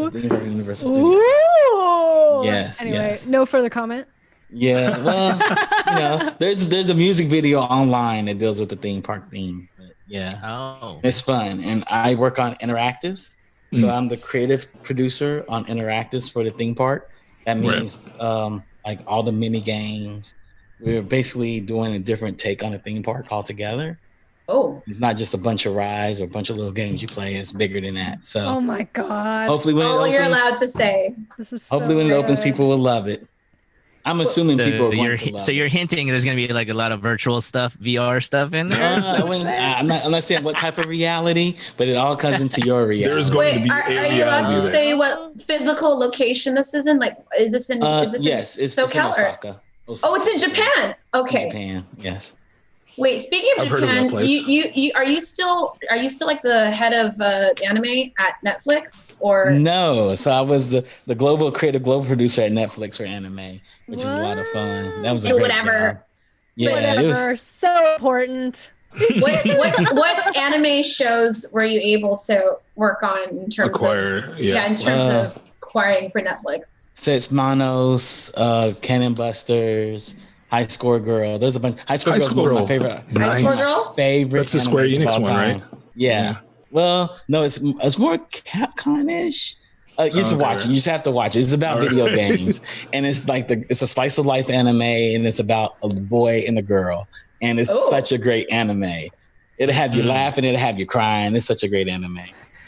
Yes, theme park for Universal Studios. Ooh. Yes. Anyway, no further comment. Yeah, well, there's a music video online that deals with the theme park theme. But it's fun, and I work on interactives. So I'm the creative producer on interactives for the theme park. That means like all the mini games. We're basically doing a different take on the theme park altogether. Oh. It's not just a bunch of rides or a bunch of little games you play. It's bigger than that. So Oh my God. hopefully when it opens, you're allowed to say. This is hopefully when it opens, people will love it. I'm assuming people are going to love it. So you're hinting there's going to be like a lot of virtual stuff, VR stuff in there? I'm not saying what type of reality, but it all comes into your reality. There's going to be are you allowed to say what physical location this is in? Like, is this in yes, it's in Osaka. Oh, it's in Japan. Okay. In Japan, yes. Wait, speaking of Japan, you are you still like the head of anime at Netflix or no? So I was the global producer at Netflix for anime, which is a lot of fun. That was a great job. Yeah, whatever. So important. What anime shows were you able to work on in terms of acquiring for Netflix? Setsmanos, Cannon Busters, High Score Girl. There's a bunch. High Score Girl is one of my favorite. High Score Girl? Favorite. That's the Square Enix one, right? Yeah. Well, no, it's more Capcom-ish. You just watch it. You just have to watch it. It's about video games, and it's like it's a slice of life anime, and it's about a boy and a girl, and it's such a great anime. It'll have you laughing, it'll have you crying. It's such a great anime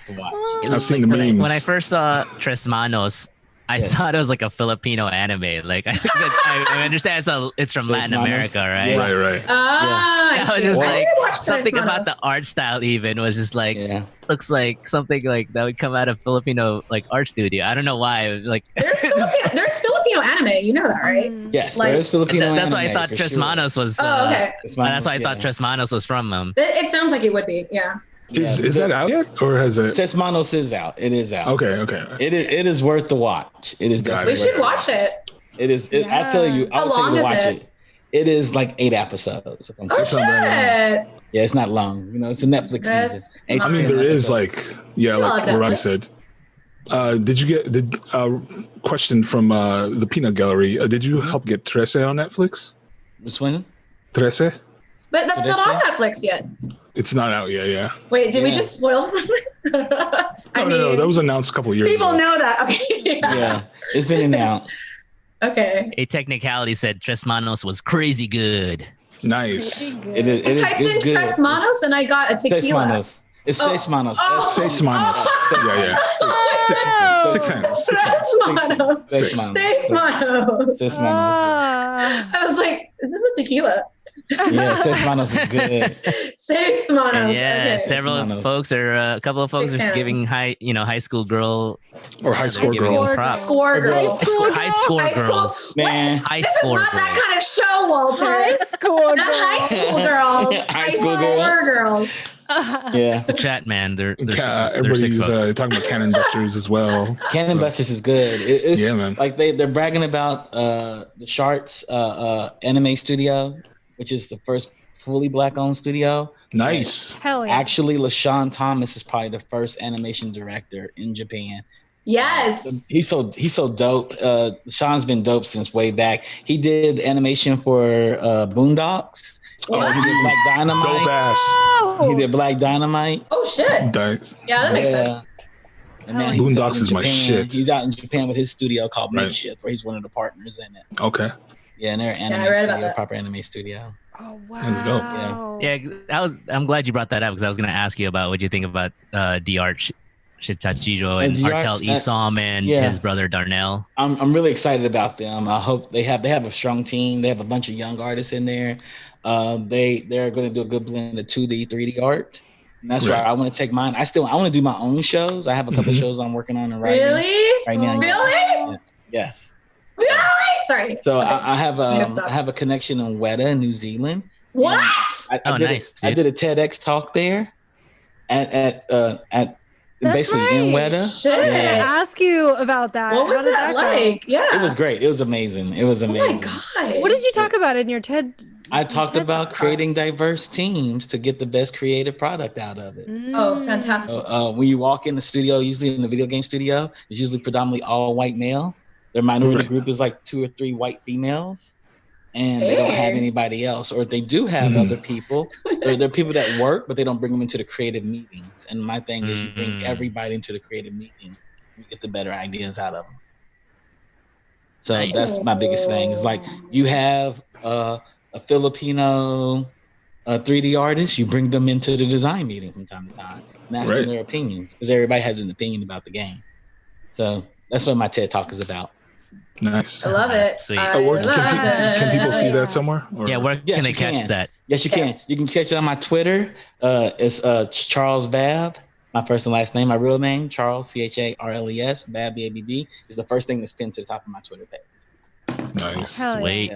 to watch. I've seen the memes. When I first saw Tres Manos, I thought it was like a Filipino anime. Like I understand it's from Latin America, right? Yeah. Right. I was just like something about the art style. Even was just like looks like something like that would come out of Filipino like art studio. I don't know why. Like there's Filipino anime. You know that, right? Yes, there is Filipino. That's anime, why I thought Tres Manos was. Okay. That's why I thought Tres Manos was from them. It sounds like it would be. Yeah. Is that out yet, or has it? Setsmanos is out. It is out. Okay. It is worth the watch. It is definitely. We should watch it. It is. I tell you, I'll tell you to watch it. It is like 8 episodes. Oh shit! Yeah, it's not long. You know, it's a Netflix season. I mean, there is like like Ronnie said. Did you get the question from the Peanut Gallery? Did you help get Trece on Netflix? Which one? Trece? But that's not on Netflix yet. It's not out yet, yeah. Wait, did we just spoil something? No, that was announced a couple of years ago. People know that. Okay. Yeah, it's been announced. Okay. A technicality said Tres Manos was crazy good. Nice. I typed in Tres Manos and I got a tequila. Setsmanos. It's Setsmanos. Setsmanos. Yeah. 6 hands. Setsmanos. I was like, is this a tequila? Yeah, Setsmanos is good. Setsmanos. Yeah, a couple of folks are giving high school girl or high score girl. Score girls. High score girls. Man, high score girls. Not that kind of show, Walter. High school girls. High school girls. High school girls. Yeah, the chat man. They're everybody's talking about Cannon Busters as well. Cannon Busters is good. It's, man. Like they're bragging about the Sharks anime studio, which is the first fully black-owned studio. Nice. Hell yeah. Actually, LaShawn Thomas is probably the first animation director in Japan. Yes. He's so dope. LaShawn's been dope since way back. He did animation for Boondocks. He did Black Dynamite. Dope ass. He did Black Dynamite. Oh shit. Nice. Yeah, that makes sense. And now Boondocks is my shit. He's out in Japan with his studio called Makeshift, where he's one of the partners in it. Okay. Yeah, and they're anime proper anime studio. Oh wow. That's dope. Yeah, I'm glad you brought that up because I was going to ask you about what you think about D'Art Shitachijo and Artel Isom and his brother Darnell. I'm really excited about them. I hope they have a strong team. They have a bunch of young artists in there. They're going to do a good blend of 2D, 3D art. And that's why I want to take mine. I want to do my own shows. I have a couple of shows I'm working on right now. Really? Yes. Really? Sorry. So I have a connection in Weta, New Zealand. What? Nice. I did a TEDx talk there at basically in Weta. Shit. I was going to ask you about that. What was that like? Yeah. It was great. It was amazing. Oh my God. What did you talk about in your TED? I talked about creating diverse teams to get the best creative product out of it. Oh, fantastic. When you walk in the studio, usually in the video game studio, it's usually predominantly all white male. Their minority group is like 2 or 3 white females, and they don't have anybody else. Or if they do have other people, they're people that work, but they don't bring them into the creative meetings. And my thing is you bring everybody into the creative meeting, you get the better ideas out of them. So that's my biggest thing. Is like you have a Filipino 3D artists, you bring them into the design meeting from time to time and ask them their opinions, because everybody has an opinion about the game. So that's what my TED Talk is about. Nice. I love it. Sweet. Can people see that somewhere? Or? Yeah, where can they catch that? Yes, you can. You can catch it on my Twitter. It's Charles Babb. My first and last name, my real name, Charles, Charles, Babb, B-A-B-B, is the first thing that's pinned to the top of my Twitter page. Nice. Sweet.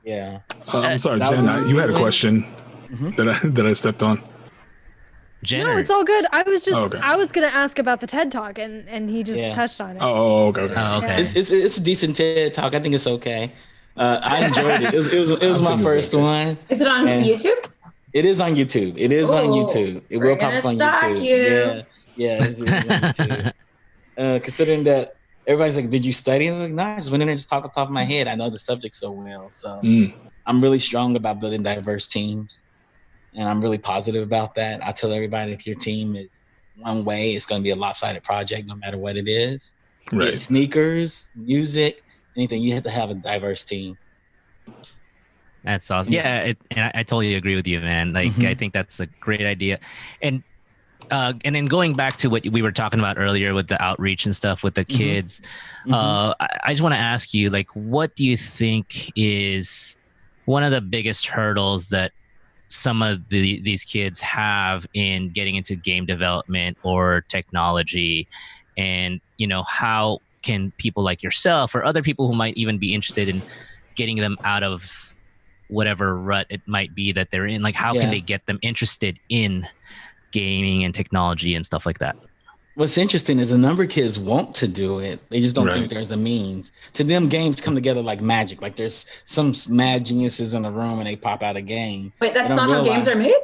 Yeah. I'm sorry, Jen, you had a question that I stepped on. Jenner. No, it's all good. I was just I was gonna ask about the TED Talk, and he just touched on it. Okay. Okay. It's a decent TED Talk. I think it's okay. I enjoyed it. It was my first one. Is it on YouTube? It is on YouTube. It is on YouTube. It will pop up on YouTube. Yeah, it's on YouTube. Considering that everybody's like, "Did you study?" I'm like, "No, I just went in there and just talk off the top of my head. I know the subject so well." So I'm really strong about building diverse teams. And I'm really positive about that. I tell everybody, if your team is one way, it's going to be a lopsided project, no matter what it is. Right. Sneakers, music, anything. You have to have a diverse team. That's awesome. Yeah, and I totally agree with you, man. Like, I think that's a great idea. And then going back to what we were talking about earlier with the outreach and stuff with the kids, I just want to ask you, like, what do you think is one of the biggest hurdles that some of these kids have in getting into game development or technology? And, how can people like yourself or other people who might even be interested in getting them out of whatever rut it might be that they're in, like, how can they get them interested in gaming and technology and stuff like that? What's interesting is a number of kids want to do it. They just don't think there's a means. To them, games come together like magic. Like there's some mad geniuses in the room and they pop out a game. Wait, that's not how games are made?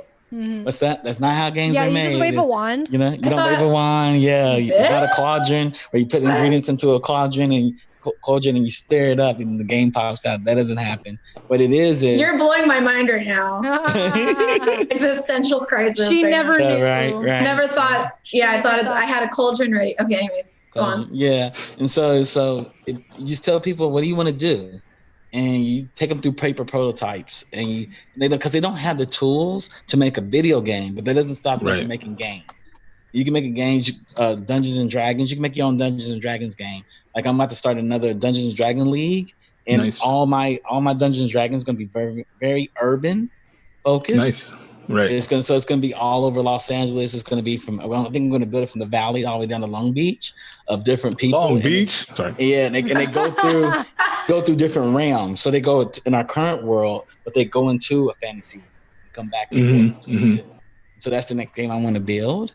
What's that? That's not how games are made. Yeah, you just wave a wand. You don't wave a wand. Yeah, it's not a quadrant where you put ingredients into a quadrant and you stir it up and the game pops out. That doesn't happen. What it is you're blowing my mind right now. Existential crisis. She never knew. Right. Never thought. Yeah, I thought I had a cauldron ready. Okay, anyways, go on. Yeah, and so you just tell people, what do you want to do? And you take them through paper prototypes, and because they don't have the tools to make a video game, but that doesn't stop them from making games. You can make a game, Dungeons and Dragons. You can make your own Dungeons and Dragons game. Like I'm about to start another Dungeons and Dragons league, and all my Dungeons and Dragons going to be very, very urban focused. Nice, right? It's going to be all over Los Angeles. It's going to be I think I'm going to build it from the Valley all the way down to Long Beach of different people. Long Beach, sorry. Yeah, and they go through different realms. So they go in our current world, but they go into a fantasy world, come back. So that's the next game I want to build.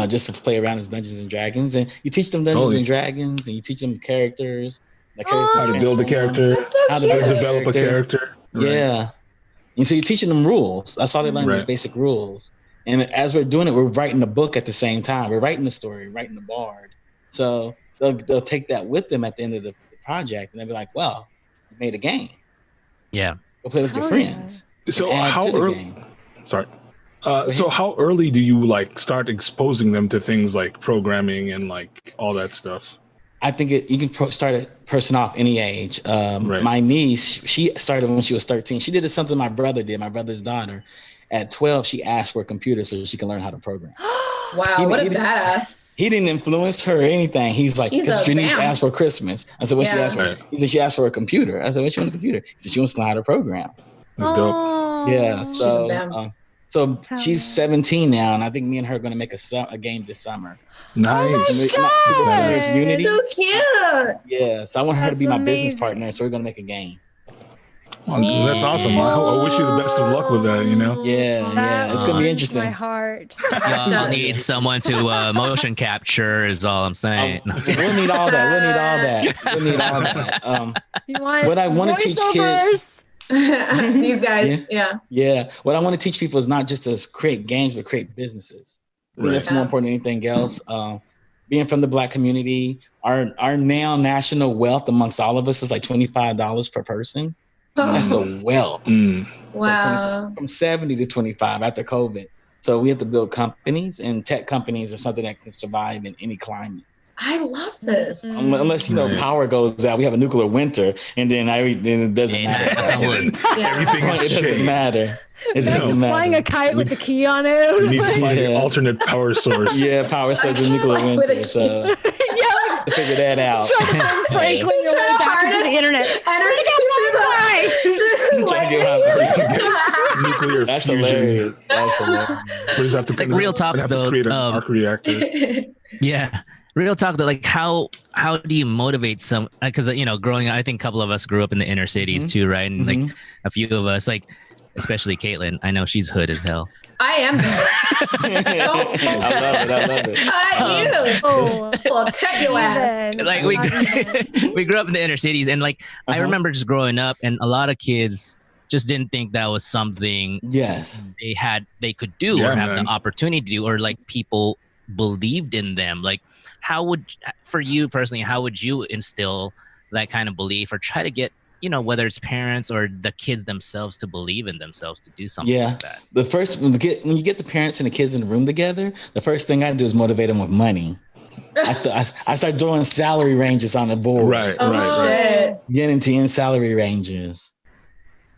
Just to play around as Dungeons and Dragons, and you teach them Dungeons and Dragons, and you teach them characters, how to build a character, how to develop a character. Yeah, and so you're teaching them rules. That's all they learn, those basic rules. And as we're doing it, we're writing the book at the same time. We're writing the story, writing the bard. So they'll take that with them at the end of the project, and they'll be like, "Well, you made a game. Yeah, go play with your friends." So how early? Sorry. So how early do you start exposing them to things like programming and all that stuff? I think you can start a person off any age. My niece, she started when she was 13. She did something my brother did, my brother's daughter. At 12, she asked for a computer so she can learn how to program. Wow, what a badass. He didn't influence her or anything. He's like, because your niece asked for Christmas. I said, what she asked for? He said, she asked for a computer. I said, what you want a computer? He said, she wants to know how to program. That's dope. Yeah, so she's 17 now, and I think me and her are going to make a game this summer. Nice. Oh my God. Unity. So cute. Yeah, so I want her to be my business partner, so we're going to make a game. Oh, that's awesome. I wish you the best of luck with that, Yeah, it's going to be interesting. My heart. Y'all need someone to motion capture is all I'm saying. We'll need all that. What I want to teach kids... These guys, yeah. What I want to teach people is not just to create games, but create businesses. I think that's more important than anything else. Being from the Black community, our now national wealth amongst all of us is like $25 per person. That's the wealth. Wow. From 70 to 25 after COVID. So we have to build companies, and tech companies are something that can survive in any climate. I love this. Unless power goes out, we have a nuclear winter, and then it doesn't matter. Everything is It doesn't matter. It doesn't matter. Flying a kite with the key on it. We need to find an alternate power source. Yeah, power source of nuclear winter. So figure that out. Trying to bring Franklin your way back into the internet. Trying to get nuclear That's fusion. hilarious. That's hilarious. We just have to real talk though. Create an arc reactor. Yeah. Real talk though, like how do you motivate some? Because growing up, I think a couple of us grew up in the inner cities too, right? And like a few of us, like especially Caitlin, I know she's hood as hell. I am. I love it. Well, cut your ass. Like we grew up in the inner cities, and like I remember just growing up, and a lot of kids just didn't think that was something they could do or have the opportunity to do, or like people believed in them. Like for you personally, how would you instill that kind of belief or try to get, whether it's parents or the kids themselves to believe in themselves to do something like that? The first, when you get the parents and the kids in the room together, the first thing I do is motivate them with money. I start throwing salary ranges on the board. Right. Get into salary ranges.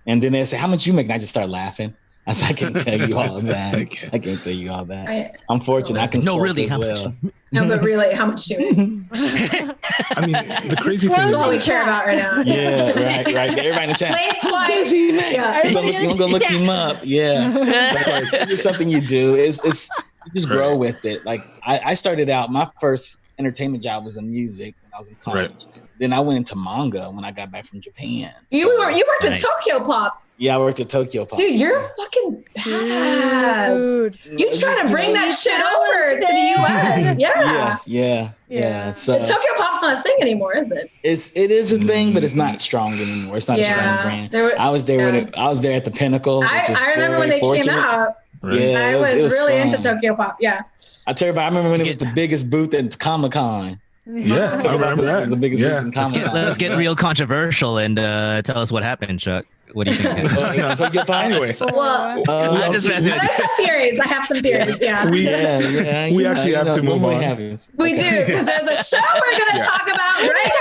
And then they say, how much you make? And I just start laughing. I can't tell you all that. I can't tell you all that. I'm fortunate. I can really, as well. No, but really, how much do you make? I mean, the crazy thing is that's all we care about right now. Yeah, right. Everybody in the chat. Play twice. I'm gonna look him up. Yeah, it's just something you do. It's you just grow with it. Like I started out. My first entertainment job was in music when I was in college. Right. Then I went into manga when I got back from Japan. You worked with Tokyo Pop. Yeah, I worked at Tokyo Pop. Dude, you're fucking badass. Dude. You try to bring that shit over to the US. Yeah. So Tokyo Pop's not a thing anymore, is it? It is a thing, but it's not strong anymore. It's not a strong brand. I was there I was there at the Pinnacle. I remember when they came out. Right. Yeah, I was really into Tokyo Pop. Yeah. I tell you, I remember when it was the biggest booth at Comic-Con. Yeah, I remember that. It was the biggest booth in Comic-Con. Let's get real controversial and tell us what happened, Chuck. What do you think? Anyway, well, there's some theories. I have some theories. Yeah. We actually have to move on. We do, because there's a show we're going to talk about right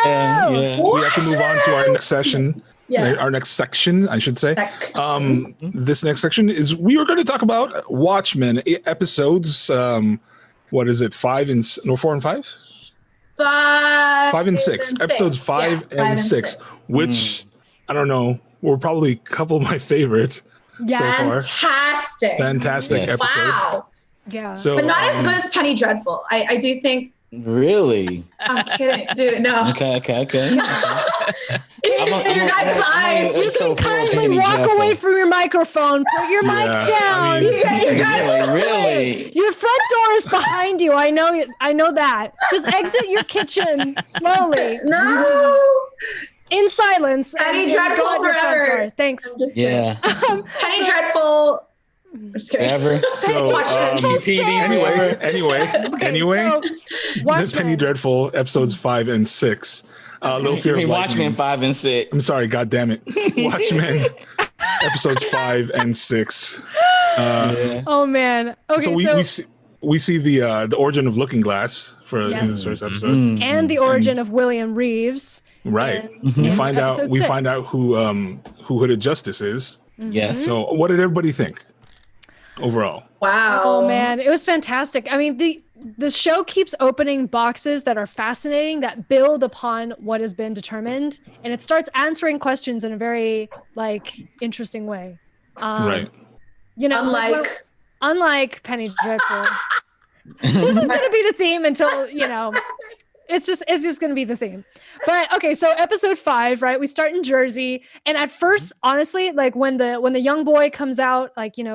now. We have to move on to our next session. Yeah. Our next section, I should say. This next section is we are going to talk about Watchmen episodes. What is it? 4 and 5? 5 and 6. Episodes 5 and 6, which I don't know. Were probably a couple of my favorites so far. Fantastic episodes. Wow. Yeah. So, but not as good as Penny Dreadful. I do think. Really? I'm kidding, dude. No. Okay. In your guys' eyes. You can kindly walk away from your microphone. Put your mic down. You guys really? Your front door is behind you. I know that. Just exit your kitchen slowly. No. In silence. Penny Dreadful forever. Thanks. I'm just kidding. Yeah. Penny Dreadful. I'm just kidding. Forever. So anyway. This Penny Dreadful episodes 5 and 6. Little Fear of Watchmen 5 and 6. I'm sorry, God damn it. Watchmen episodes 5 and 6. Oh man. Okay. So we see the origin of Looking Glass in this first episode, and the origin of William Reeves. Right. We find out who Hooded Justice is. Yes. So what did everybody think overall? Wow. Oh man, it was fantastic. I mean, the show keeps opening boxes that are fascinating, that build upon what has been determined, and it starts answering questions in a very interesting way. Right. Unlike Penny Dreadful. This is going to be the theme until, it's just going to be the theme. But okay, so episode 5, right? We start in Jersey, and at first, honestly, when the young boy comes out,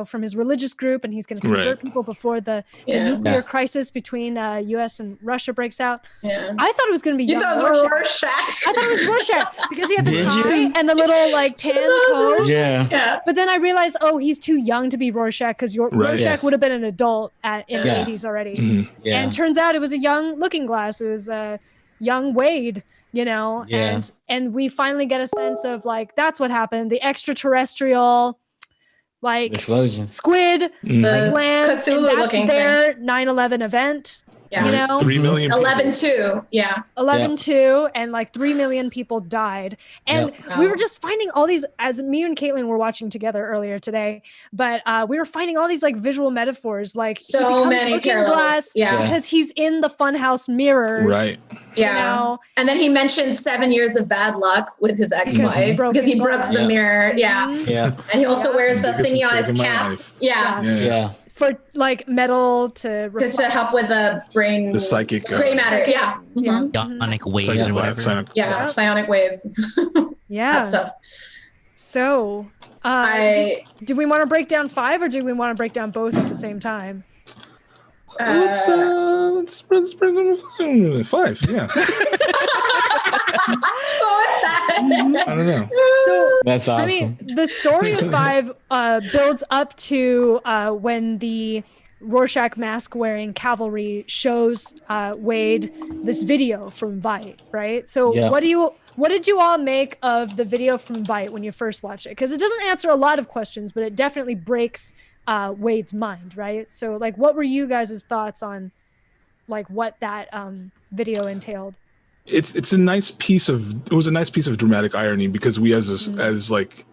from his religious group, and he's going to convert people before the nuclear crisis between U.S. and Russia breaks out. Yeah. I thought it was going to be. You thought it was Rorschach. I thought it was Rorschach because he had the tie and the little tan coat. Yeah. But then I realized, he's too young to be Rorschach because Rorschach would have been an adult in the 80s already. Mm-hmm. Yeah. And turns out it was a young Looking Glass. It was young Wade. And we finally get a sense of that's what happened. The extraterrestrial explosion squid lands, and that's their 9/11 event. Yeah. You know, 3 million. 11-2. Yeah. 11-2, and like 3 million people died. And Yep. we were just finding all these, as me and Caitlin were watching together earlier today, but we were finding all these like visual metaphors, like So he becomes many looking parallels. glass Yeah. because he's in the funhouse mirrors. Right. Yeah. You know? And then he mentioned 7 years of bad luck with his ex-wife because he broke the mirror. Yeah. Mhm. Yeah. And he also wears the Biggest thingy on mistake his of my cap. life. Yeah. Yeah. For like metal to Just to help with the brain. The psychic. Gray matter. Yeah. Yeah. Mhm. Ionic waves Psychic or whatever. psionic- Yeah. Yep. Psionic waves. Yeah. That stuff. So, do we want to break down 5 or do we want to break down both at the same time? Let's bring them 5. Yeah. What was that? I don't know. So That's awesome. I mean, the story of 5 builds up to when the Rorschach mask wearing cavalry shows Wade this video from Vite, right? So Yeah. what did you all make of the video from Vite when you first watched it? Because it doesn't answer a lot of questions, but it definitely breaks Wade's mind, right? So like, what were you guys' thoughts on like what that video entailed? It's a nice piece of dramatic irony because we as like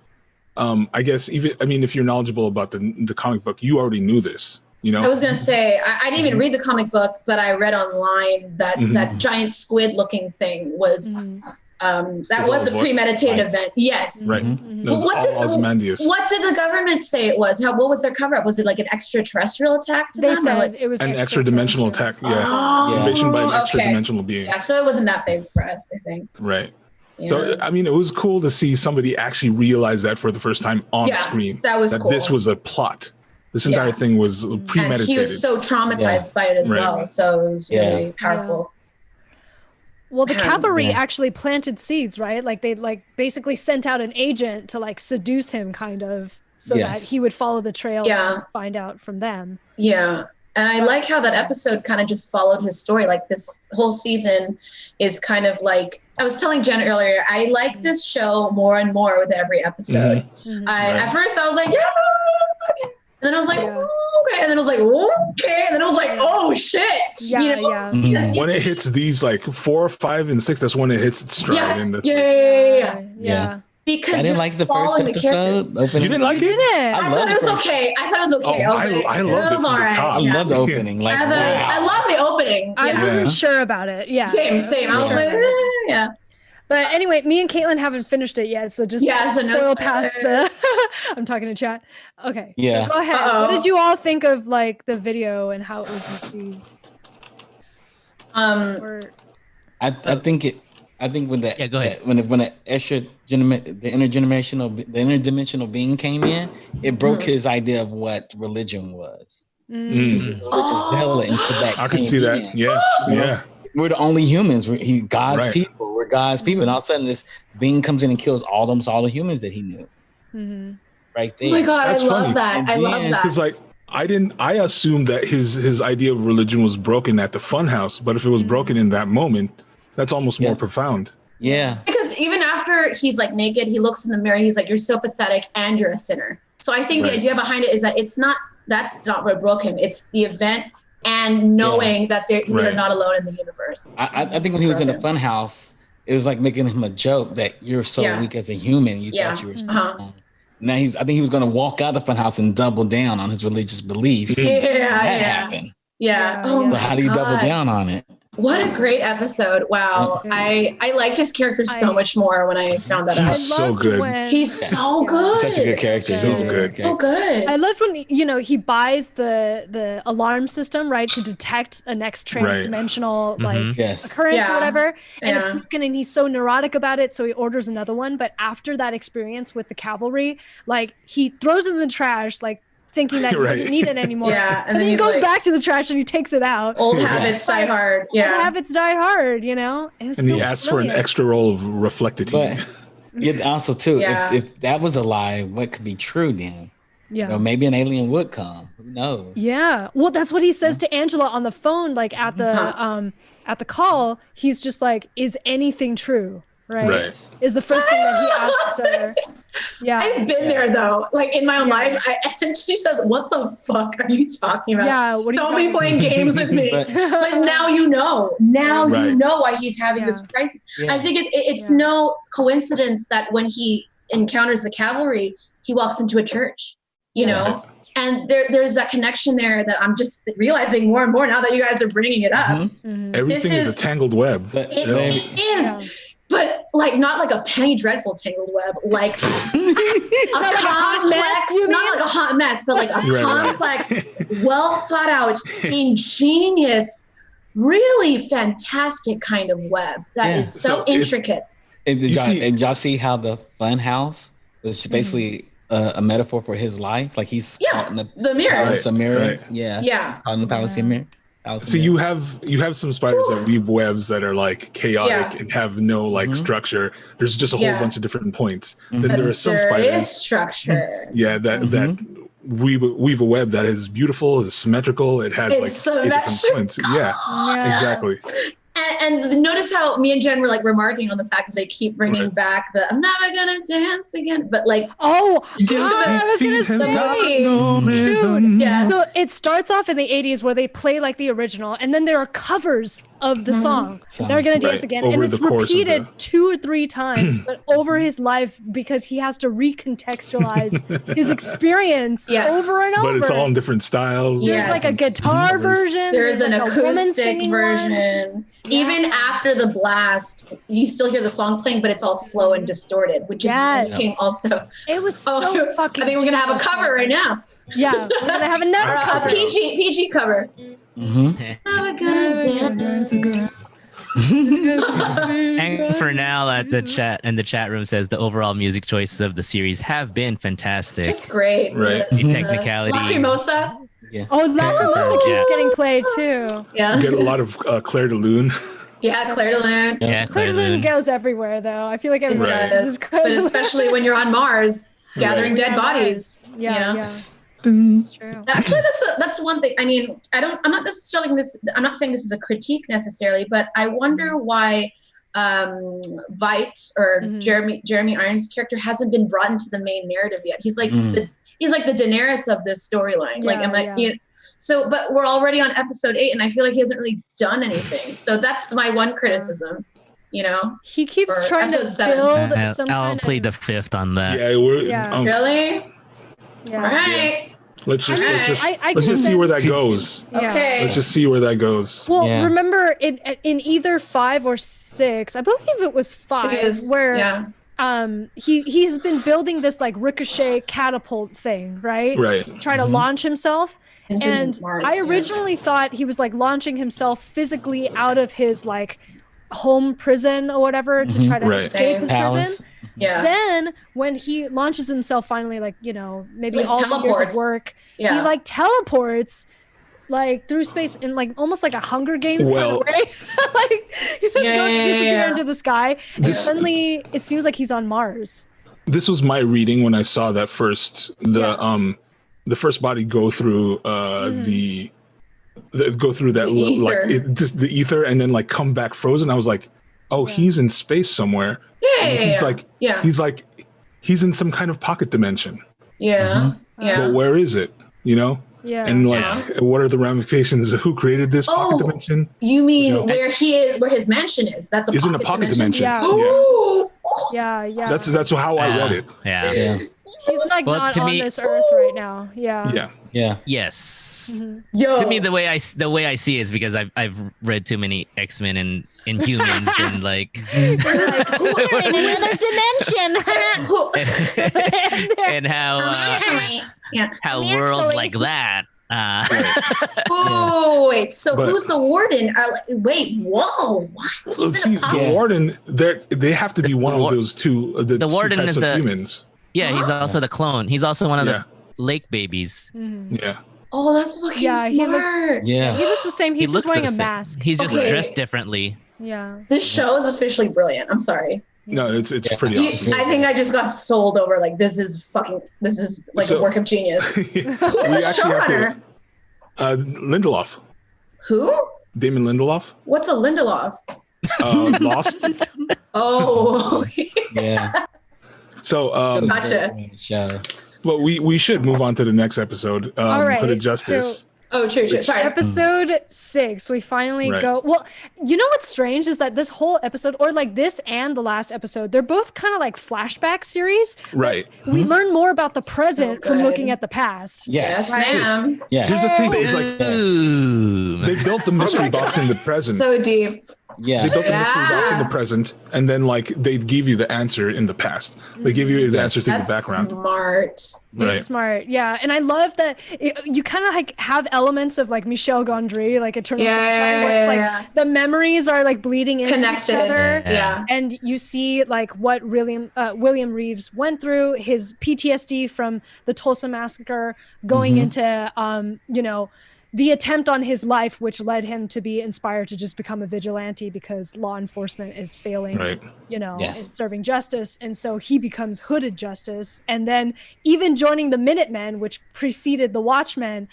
I guess if you're knowledgeable about the comic book, you already knew this, you know. I was gonna say I didn't even read the comic book, but I read online that that giant squid looking thing was that was a premeditated event. Yes. Right. Mhm. That was What did- all Ozymandias. What did the government say it was? What was their cover up? Was it like an extraterrestrial attack to They them? or said like- it was An extra dimensional attack. Yeah. Oh, Invasion by an extra okay. dimensional being. Yeah, so it wasn't that big for us, I think. Right. Yeah. So I mean, it was cool to see somebody actually realize that for the first time on Yeah, screen. that was cool. This was a plot. This entire thing was premeditated. And he was so traumatized by it as Right. well. So it was really powerful. Well, the cavalry Yeah. actually planted seeds, right? Like they basically sent out an agent to like seduce him kind of so that Yes. he would follow the trail Yeah. and find out from them. Yeah. And I like how that episode kind of just followed his story. Like this whole season is kind of like, I was telling Jen earlier, I like this show more and more with every episode. Mhm. At first I was like, yeah, it's okay. And then I was like, Yeah. okay. And then I was like, okay. And then I was like, oh shit. Yeah, you know? yeah. Because When it hits these like 4, 5, and 6, that's when it hits its stride. Yeah. And that's Yeah. Yeah. Because I didn't you're like the first following the characters. episode. Opening. You didn't like You it? didn't. I love thought it the was first- okay. I thought it was okay. Oh, was like, I love it this was from all the right. top. I Yeah. love the opening. Like, I wow. love the opening. I Yeah. wasn't sure about it. Yeah. Same. I was like, yeah. But anyway, me and Caitlin haven't finished it yet, so just Yeah, so no spoil past the. spoilers. I'm talking to chat. Okay. Yeah. So go ahead. Uh-oh. What did you all think of like the video and how it was received? Or I think when the Yeah, go ahead. when the interdimensional being came in, it broke his idea of what religion was. Mm. Which is Tibet I can came see that. in. Yeah. Yeah. We're the only humans. We're God's Right. people. We're God's people. And all of a sudden, this being comes in and kills all the humans that he knew. Mhm. Right there. Oh my god, That's I love funny. that. And I love then- that. Because like I assumed that his idea of religion was broken at the funhouse, but if it was broken in that moment, that's almost more Yeah. profound. Yeah. Because even after he's like naked, he looks in the mirror, he's like, you're so pathetic and you're a sinner. So I think Right. the idea behind it is that that's not what broke him. It's the event and knowing that they're Right. not alone in the universe. I think when he was in the fun house, it was like making him a joke that you're so Yeah. weak as a human. You Yeah. thought you were Uh-huh. strong. Now I think he was going to walk out of the fun house and double down on his religious beliefs. Yeah, That yeah. happened. Yeah. Yeah, Oh yeah. So my how do you double God. down on it? What a great episode. Wow. Yeah. I liked his character so much more when I found that out. He's so loved good. when- He's so good. Such a good character. So He's a good. So good. I loved when he buys the alarm system, right, to detect a next trans-dimensional like Yes. occurrence Yeah. or whatever, and it's Yeah. broken, and he's so neurotic about it, so he orders another one. But after that experience with the cavalry, like he throws it in the trash, like thinking that he Right. doesn't need it anymore. Yeah, and then he he's goes like, back to the trash and he takes it out. Old habits die hard. Old Yeah. habits die hard, you know. And, it's And he so asks for an brilliant. extra roll of reflectitine. But yeah, also too, Yeah. if that was a lie, what could be true then? Yeah. You know, maybe an alien would come. Who knows? Yeah. Well, that's what he says to Angela on the phone, like at the call. He's just like, "Is anything true?" Right. Is the first thing that he asks her. Yeah. I've been there though, like in my own life. And she says, "What the fuck are you talking about? Yeah, what are you Don't be playing games with me." But now you know. Now you know why he's having this crisis. I think it's no coincidence that when he encounters the cavalry, he walks into a church. You know. And there's that connection there that I'm just realizing more and more now that you guys are bringing it up. Everything is a tangled web. It is, but like not like a Penny Dreadful tangled web, like a complex, not like a hot mess, but like a complex, well thought out, ingenious, really fantastic kind of web that is so intricate. And did y'all see how the fun house was basically a metaphor for his life? Like he's caught in the mirrors. Mirrors. Yeah. He's caught in the palace of mirrors. So you have some spiders that weave webs that are like chaotic and have no like structure. There's just a whole bunch of different points. Then there are some spiders. There is structure. That weave a web that is beautiful, is symmetrical. It has different points. Yeah, exactly. And notice how me and Jen were like remarking on the fact that they keep bringing back the "I'm never gonna dance again," but like I was gonna say, dude, so it starts off in the 80s where they play like the original, and then there are covers of the song. Never gonna dance again, and it's repeated 2 or 3 times, but over his life because he has to recontextualize his experience over and over. But it's all in different styles. There's like a guitar version. There's an like acoustic version. Even after the blast, you still hear the song playing, but it's all slow and distorted, which is making also. It was so fucking. I think we're gonna have a cover right now. Yeah, we're gonna have another cover. A PG cover. Never gonna dance again. And for now, the chat room says the overall music choices of the series have been fantastic. It's great, right? The technicality. Lacrimosa. Yeah. Oh, Lacrimosa keeps getting played too. Yeah, you get a lot of Claire de Lune. Yeah, Claire de Lune. Yeah, Claire de Lune goes everywhere though. I feel like everyone does. But especially when you're on Mars, gathering dead bodies. Yeah, it's true. Actually, that's one thing. I mean, I'm not saying this is a critique necessarily, but I wonder why Veidt or Jeremy Irons' character hasn't been brought into the main narrative yet. He's like he's like the Daenerys of this storyline. So, but we're already on episode 8, and I feel like he hasn't really done anything. So that's my one criticism. You know, he keeps trying to build some. I'll plead the fifth on that. Really? Yeah. All right. Let's just see where that goes. Okay. Let's just see where that goes. Well, remember in either 5 or 6, I believe it was 5, where he's been building this like ricochet catapult thing, right? Trying to launch himself. And Mars, I originally thought he was like launching himself physically out of his like home prison or whatever to try to escape his prison. Yeah. Then when he launches himself finally, like, you know, maybe like all the years of work, he like teleports like through space in like almost like a Hunger Games kind of way. Like disappear into the sky. And suddenly it seems like he's on Mars. This was my reading when I saw that first the first body go through the ether and then like come back frozen. I was like, oh, he's in space somewhere. He's in some kind of pocket dimension. But where is it? You know? And like, what are the ramifications of who created this pocket dimension? You mean where he is, where his mansion is? That's is in a pocket dimension. Yeah. That's how I read it. Yeah. He's like not on this earth right now. Yeah. Yes. To me, the way I see it is because I've read too many X-Men and Inhumans and like we're in another dimension. and how worlds like that. Wait. So who's the warden? Whoa! What? The warden. They have to be one of those two. The warden two types is of humans. Yeah, he's also the clone. He's also one of the lake babies. Yeah. Oh, that's fucking smart. He looks the same. He's just wearing a mask. He's just dressed differently. Yeah. This show is officially brilliant. I'm sorry. No, it's pretty awesome. I think I just got sold over. Like this is like a work of genius. Who's the showrunner? Lindelof. Who? Damon Lindelof. What's a Lindelof? Lost. Oh. Yeah. So Gotcha. well, we should move on to the next episode. All right, Hooded Justice. so- True. Sorry. Episode 6, we finally go. Well, you know what's strange is that this whole episode, or like this and the last episode, they're both kind of like flashback series. Right. We learn more about the present from good. looking at the past. Yes. Ma'am. Yeah. Here's the thing: is like they built the mystery box in the present. So deep. Yeah. They built the mystery box in the present, and then like they give you the answer in the past. They give you the answer through the background. Smart. Right. It's smart, yeah. And I love that you kind of like have elements of like Michel Gondry, like Eternal Sunshine, where it's like the memories are like bleeding into Connected. each other. Yeah. And you see like what William Reeves went through, his PTSD from the Tulsa massacre, going into you know, the attempt on his life, which led him to be inspired to just become a vigilante because law enforcement is failing, you know, in serving justice. And so he becomes Hooded Justice. And then even joining the Minutemen, which preceded the Watchmen,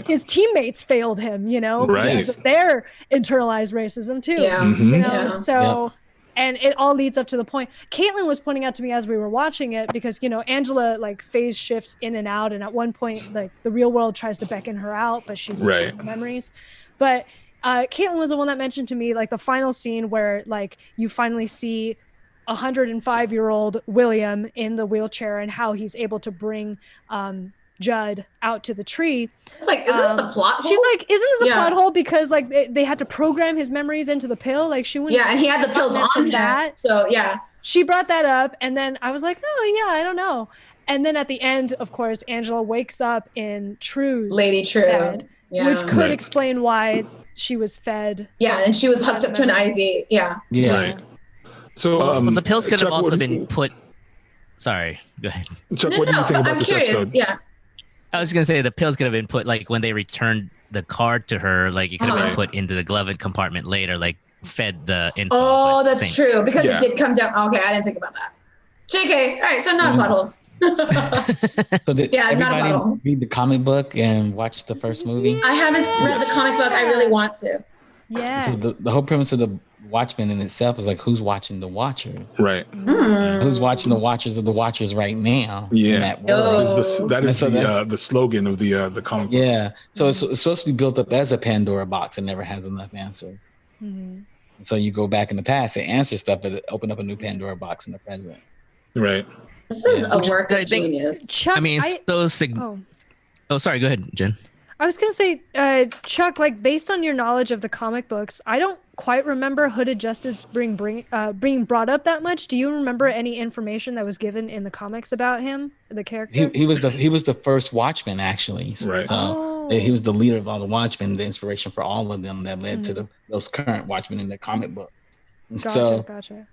his teammates failed him, you know, because of their internalized racism too. You know, so... And it all leads up to the point. Caitlin was pointing out to me as we were watching it, because, you know, Angela like phase shifts in and out. And at one point, like the real world tries to beckon her out, but she's stuck in memories. But Caitlin was the one that mentioned to me, like the final scene where like you finally see 105-year-old William in the wheelchair and how he's able to bring Judd out to the tree. It's like, isn't this a plot hole? She's like, isn't this a plot hole? Because like they had to program his memories into the pill. Like she wouldn't. Yeah, and he had the pills on that. So yeah. She brought that up, and then I was like, oh yeah, I don't know. And then at the end, of course, Angela wakes up in True's Lady True, bed, which could explain why she was fed. Yeah, and she was hooked up to an IV. Yeah. Right. So well, the pills could have also been put. Sorry, go ahead. Chuck, what do you think about this episode? Yeah. I was gonna say the pills could have been put like when they returned the card to her, like it could have been put into the glove compartment later, like fed the info. Oh, that's true, because it did come down. Okay, I didn't think about that. JK, all right, so not a plot hole. So did everybody read the comic book and watch the first movie? I haven't read the comic book. I really want to. Yeah. So the whole premise of the Watchmen in itself is like, who's watching the Watchers? Right. Who's watching the Watchers of the Watchers right now? Yeah. In that world? That is the slogan of the comic book. Yeah. So it's supposed to be built up as a Pandora box and never has enough answers. So you go back in the past and answer stuff, but it open up a new Pandora box in the present. Right. This is a work of genius. Chuck, I mean, oh, sorry. Go ahead, Jen. I was going to say, Chuck, like based on your knowledge of the comic books, I don't quite remember Hooded Justice being brought up that much. Do you remember any information that was given in the comics about him, the character? He was the first Watchman, actually. Right. So he was the leader of all the Watchmen, the inspiration for all of them that led to those current Watchmen in the comic book. And Gotcha.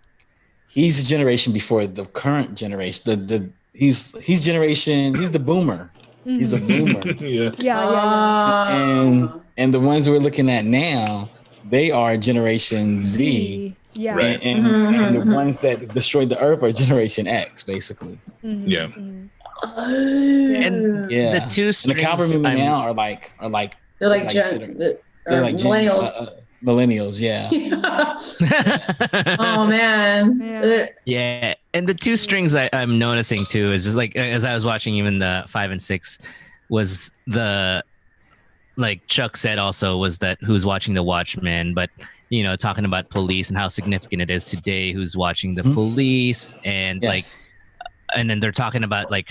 He's a generation before the current generation. He's the boomer. He's a boomer. And the ones we're looking at now, they are Generation Z. Yeah. Right. And the ones that destroyed the earth are Generation X, basically. Yeah. And the two strings and the Calvary now are like they're like millennials. Millennials, yeah. Oh man. Yeah. And the two strings I'm noticing too is just like as I was watching even the 5 and 6 was the, like Chuck said also, was that who's watching the Watchmen, but you know, talking about police and how significant it is today, who's watching the police, and like, and then they're talking about like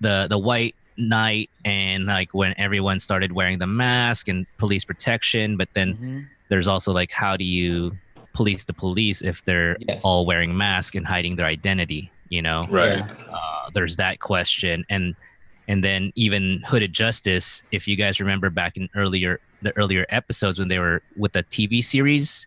the white knight and like when everyone started wearing the mask and police protection, but then there's also like, how do you police the police if they're all wearing masks and hiding their identity, you know? Right. There's that question. And then even Hooded Justice, if you guys remember back in the earlier episodes when they were with the TV series,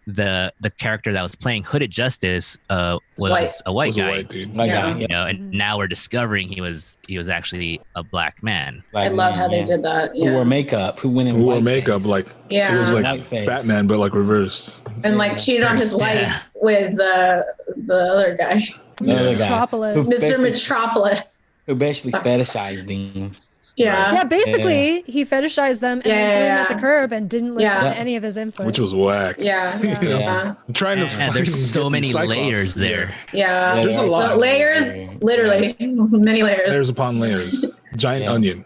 the character that was playing Hooded Justice was a white guy. Dude. You know, and now we're discovering he was actually a black man. I love how they did that. Who wore makeup? Who went in white makeup? Face. Like it was like Batman, but like reverse. And like cheated on his wife with the other guy, Mr. Metropolis. Mr. Metropolis. Who basically fetishized him. Yeah, basically, he fetishized them and then threw them at the curb and didn't listen to any of his input. Which was whack. Trying to find there's so many layers there. Yeah. There's a lot. So layers, literally, many layers. Layers upon layers. Giant onion.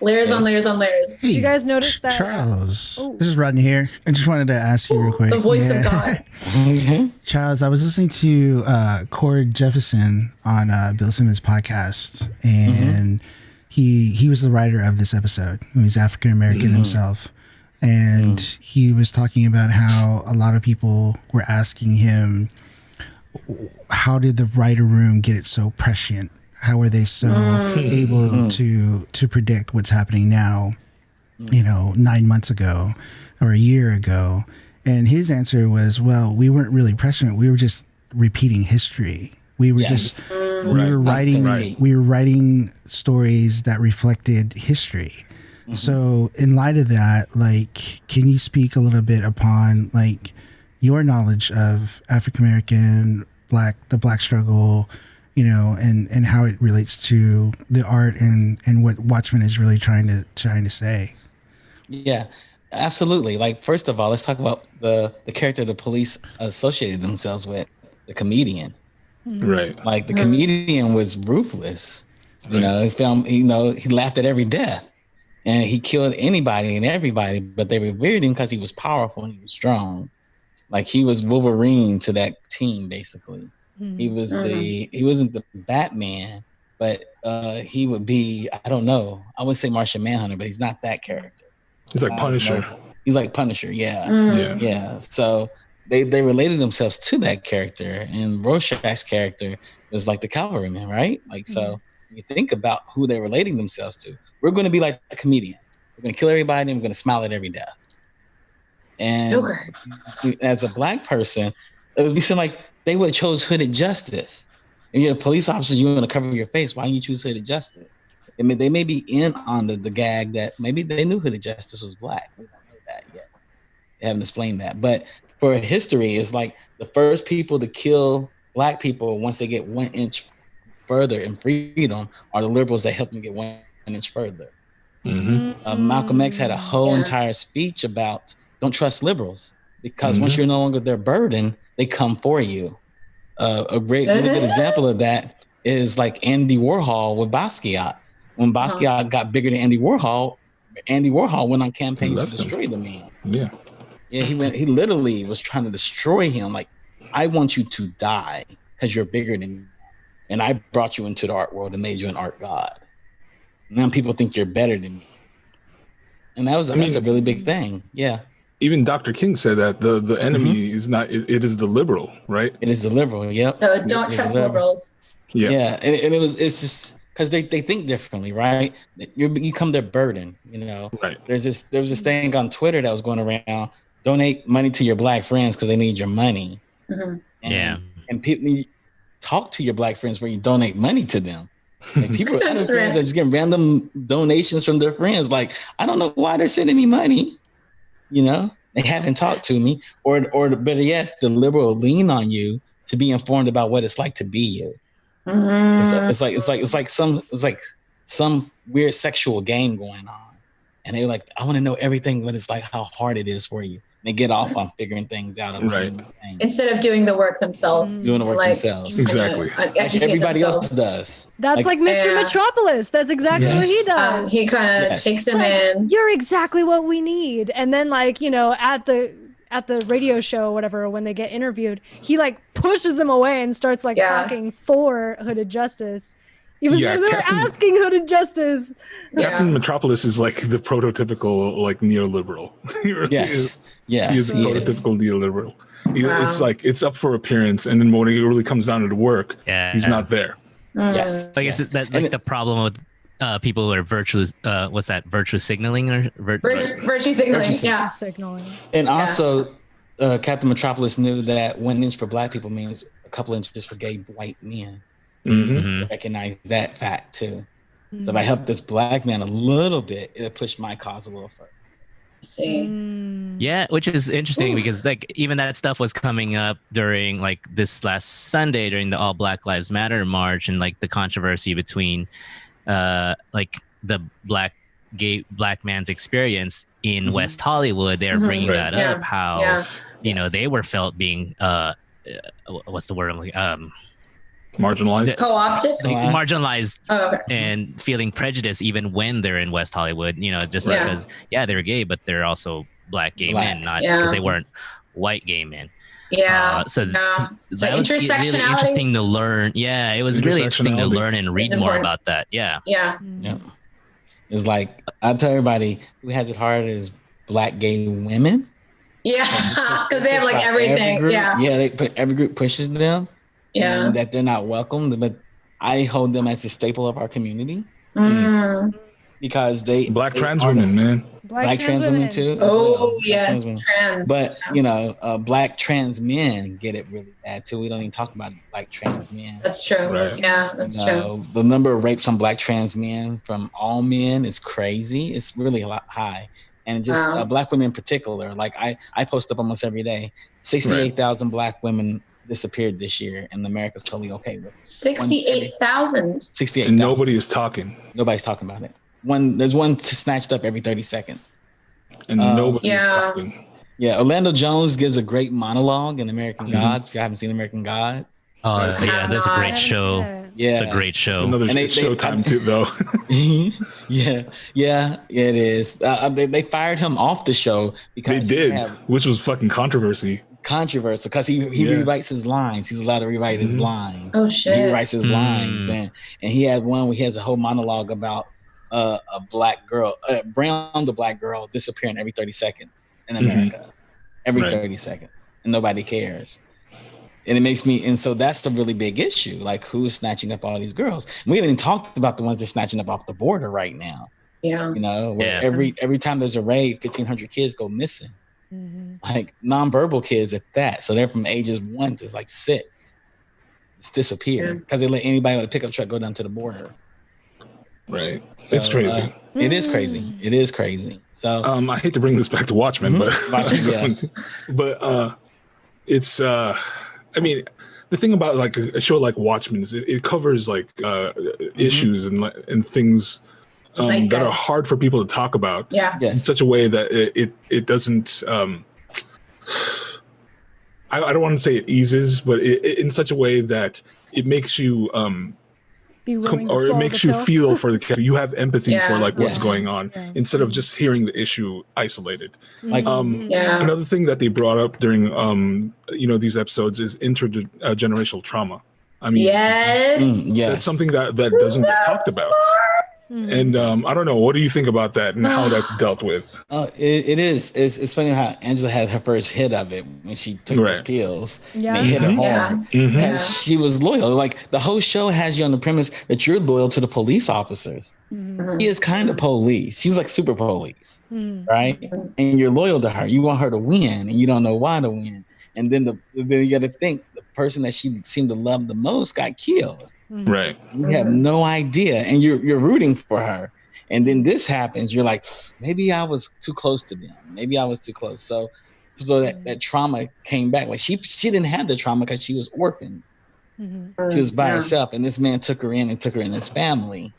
Layers on layers on layers. Hey, you guys notice that? Charles, this is Rodney here. I just wanted to ask you real quick. The voice of God. Charles, I was listening to Cord Jefferson on Bill Simmons' podcast, and he was the writer of this episode. He's African American himself. And he was talking about how a lot of people were asking him, how did the writer room get it so prescient? How are they so able to predict what's happening now, 9 months ago or a year ago? And his answer was, well, we weren't really prescient. We were just repeating history. We were we were writing stories that reflected history. So in light of that, can you speak a little bit upon your knowledge of African American, the Black struggle, and how it relates to the art and what Watchmen is really trying to say? Yeah, absolutely. First of all, let's talk about the character the police associated themselves with, the comedian. Right. The comedian was ruthless. He laughed at every death. And he killed anybody and everybody, but they revered him because he was powerful and he was strong. He was Wolverine to that team, basically. He was he wasn't the Batman, but he would be, I don't know. I would say Martian Manhunter, but he's not that character. He's like Punisher. He's like Punisher, yeah. So they related themselves to that character, and Rorschach's character was like the cavalryman, right? So you think about who they're relating themselves to. We're going to be like the comedian. We're going to kill everybody and we're going to smile at every death. And as a Black person, it would be something like they would have chose hooded justice. And you're a police officer, you want to cover your face. Why don't you choose hooded justice? I mean, they may be in on the gag that maybe they knew hooded justice was Black. We don't know that yet. They haven't explained that. But for history, it's the first people to kill Black people once they get 1 inch further in freedom are the liberals that helped them get 1 inch further. Malcolm X had a whole entire speech about don't trust liberals because once you're no longer their burden, they come for you. A really good example of that is Andy Warhol with Basquiat. When Basquiat got bigger than Andy Warhol went on campaigns to destroy the man. Yeah, he literally was trying to destroy him. I want you to die because you're bigger than me. And I brought you into the art world and made you an art god. Now people think you're better than me. And that's a really big thing. Yeah. Even Dr. King said that the enemy is not, it is the liberal, right? It is the liberal. Yep. So don't trust liberals. Yeah. Yeah. And it's just because they think differently, right? You become their burden, Right. There was this thing on Twitter that was going around, donate money to your Black friends because they need your money. And people talk to your Black friends where you donate money to them. People other friends are just getting random donations from their friends. I don't know why they're sending me money. They haven't talked to me, or better yet, the liberal will lean on you to be informed about what it's like to be you. It's like some weird sexual game going on, and they're like, I want to know everything, but it's how hard it is for you. They get off on figuring things out, right? Instead of doing the work themselves. Exactly. Everybody else does. That's like Mr. Metropolis. That's exactly what he does. He kind of takes him in. You're exactly what we need. And then at the radio show or whatever, when they get interviewed, he pushes them away and starts talking for hooded justice. Even though they're asking hooded justice. Captain Metropolis is the prototypical neoliberal. Yes. He's the prototypical neoliberal. It's up for appearance, and then when it really comes down to the work, he's not there. Yes. So I guess that's the problem with people who are virtue signaling or virtue signaling. Signaling. And also, Captain Metropolis knew that 1 inch for Black people means a couple inches for gay white men. Recognize that fact too. So if I help this Black man a little bit, it'll push my cause a little further. Yeah, which is interesting because even that stuff was coming up during this last Sunday during the All Black Lives Matter march and the controversy between the the black man's experience in West Hollywood. They're bringing that up, how you know they were felt being what's the word I'm looking marginalized, co-opted, marginalized, and feeling prejudice even when they're in West Hollywood. You know, just because they're gay, but they're also black gay men, not because they weren't white gay men. So that was really interesting to learn. Yeah, it was really interesting to learn and read more about that. Yeah. It's like I tell everybody who has it hard is black gay women. Yeah, because they have like everything. Every group pushes them. Yeah, and that they're not welcome. But I hold them as a staple of our community because black trans women, man. Black trans women too. Yes, trans. But you know, black trans men get it really bad too. We don't even talk about black trans men. That's true. Right. Yeah, that's true. The number of rapes on black trans men from all men is crazy. It's really a lot high. And just black women in particular, like I post up almost every day. 68,000 black women disappeared this year, and America's totally okay with it. 68,000. 68,000. And nobody is talking. Nobody's talking about it. There's one snatched up every 30 seconds. And nobody is talking. Yeah, Orlando Jones gives a great monologue in American Gods. If you haven't seen American Gods. Oh, that's a great show. Yeah, it's a great show. It's another Showtime too, though. yeah, it is. They fired him off the show because they did, which was fucking controversial because he rewrites his lines. He's allowed to rewrite his lines. Oh shit! He rewrites his lines, and he had one where he has a whole monologue about a black girl, the black girl disappearing every 30 seconds in America, every 30 seconds, and nobody cares. And it makes me, and so that's the really big issue. Like, who's snatching up all these girls? And we haven't even talked about the ones they're snatching up off the border right now. Yeah, you know, where every time there's a raid, 1,500 kids go missing. Like nonverbal kids at that. So they're from ages 1 to like 6. It's disappeared because they let anybody with a pickup truck go down to the border. Right. So, it's crazy. It is crazy. It is crazy. So I hate to bring this back to Watchmen, but it's I mean, the thing about like a show like Watchmen is it covers like issues and things that are hard for people to talk about. In such a way that it doesn't. I don't want to say it eases, but it in such a way that it makes you it makes you feel for the character. You have empathy for like what's going on instead of just hearing the issue isolated. Like another thing that they brought up during these episodes is intergenerational trauma. I mean, it's something that doesn't get talked about. And I don't know. What do you think about that and how that's dealt with? It is. It's funny how Angela had her first hit of it when she took those pills. Yeah. And they hit her hard because she was loyal. Like the whole show has you on the premise that you're loyal to the police officers. He is kind of police. She's like super police, right? And you're loyal to her. You want her to win, and you don't know why to win. And then you got to think the person that she seemed to love the most got killed. Right. You have no idea, and you're rooting for her. And then this happens. You're like, maybe I was too close to them. Maybe I was too close. So that trauma came back. Like she didn't have the trauma because she was orphaned. She was by herself, and this man took her in his family.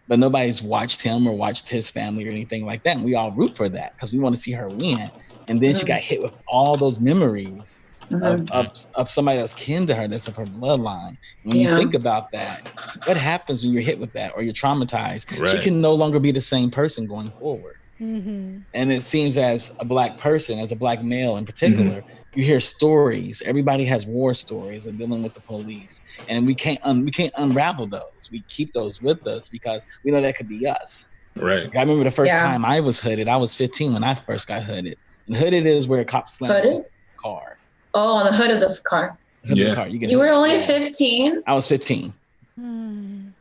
But nobody's watched him or watched his family or anything like that. And we all root for that because we want to see her win. And then she got hit with all those memories of somebody else kin to her that's of her bloodline. When you think about that, what happens when you're hit with that or you're traumatized? She can no longer be the same person going forward. And it seems as a black person, as a black male in particular, you hear stories. Everybody has war stories of dealing with the police, and we can't unravel those. We keep those with us because we know that could be us. Right. I remember the first time I was hooded. I was 15 when I first got hooded. And hooded is where a cop slammed the car. Oh, on the hood of the car. You were only 15? I was 15. And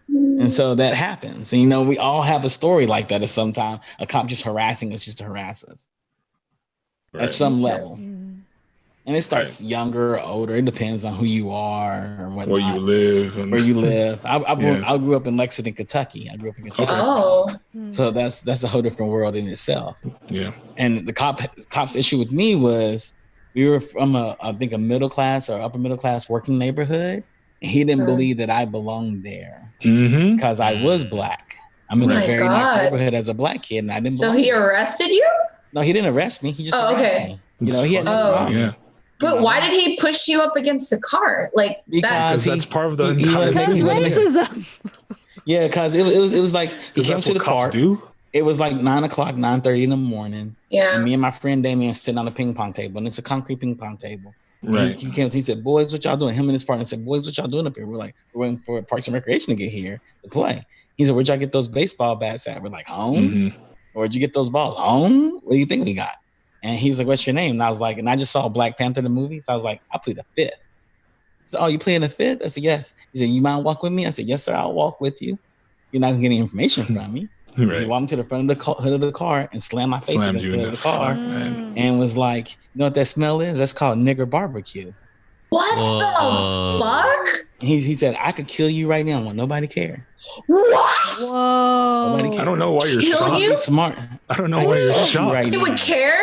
so that happens. And, we all have a story like that at some time. A cop just harassing us just to harass us at some level. And it starts younger or older. It depends on who you are or whatnot. Where you live. I grew up in Lexington, Kentucky. So that's a whole different world in itself. Yeah. And the cop's issue with me was we were from I think a middle class or upper middle class working neighborhood. And he didn't believe that I belonged there because I was black. I'm in Oh a my very nice God. neighborhood as a black kid, and I didn't. So belong he there. arrested you? No, he didn't arrest me. He just Oh, harassed okay. me. You know, he had nothing wrong. Yeah. But why did he push you up against a car? Like Because that's part of the he entire wanted That's he wanted to- racism. Yeah, because it was like he came that's to what the cops park. do. It was like 9:00, 9:30 in the morning. Yeah. And me and my friend Damien sitting on a ping pong table, and it's a concrete ping pong table. Right. He came. He said, "Boys, what y'all doing?" Him and his partner said, "Boys, what y'all doing up here?" We're like, "We're waiting for Parks and Recreation to get here to play." He said, "Where'd y'all get those baseball bats at?" We're like, "Home." Mhm. Or where'd you get those balls? Home? What do you think we got? And he was like, "What's your name?" And I was like, and I just saw Black Panther the movie, so I was like, "I plead the fifth." He said, "Oh, you playing the fifth?" I said, "Yes." He said, "You mind walk with me?" I said, "Yes, sir. I'll walk with you. You're not gonna get any information from me." He Right. walked me to the front of the hood of the car and slammed my face Slammed against you the in hood the of the car, fuck, man. and was like, "You know what that smell is? That's called nigger barbecue." What Whoa. the fuck? He said, "I could kill you right now. When nobody care. What? Whoa. Nobody I care. don't know why you're Kill shocked. you? Be smart. I don't know why you're Right shocked. You would now. care?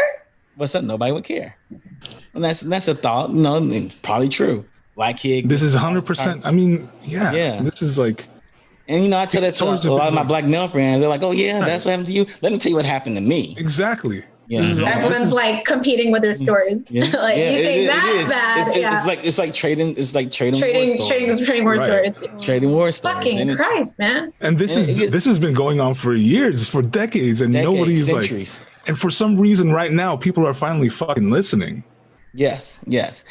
What's up? Nobody would care." And that's a thought. No, it's probably true. Black kid. This is 100%. I mean, yeah. Yeah. This is like, And I tell that to Stories a have lot been of my like- black male friends. They're like, "Oh yeah, Right. that's what happened to you." Let me tell you what happened to me. exactly. Yeah. This is all- Everyone's this is- like competing with their stories. Yeah. Like Yeah, you think it that's is. bad? Yeah. It's like trading. It's like trading trading war Right. stories. Trading war stories. Fucking And it's Christ, man. And this And it- this has been going on for years, for decades, and decades, nobody's centuries. like. And for some reason, right now, people are finally fucking listening. Yes,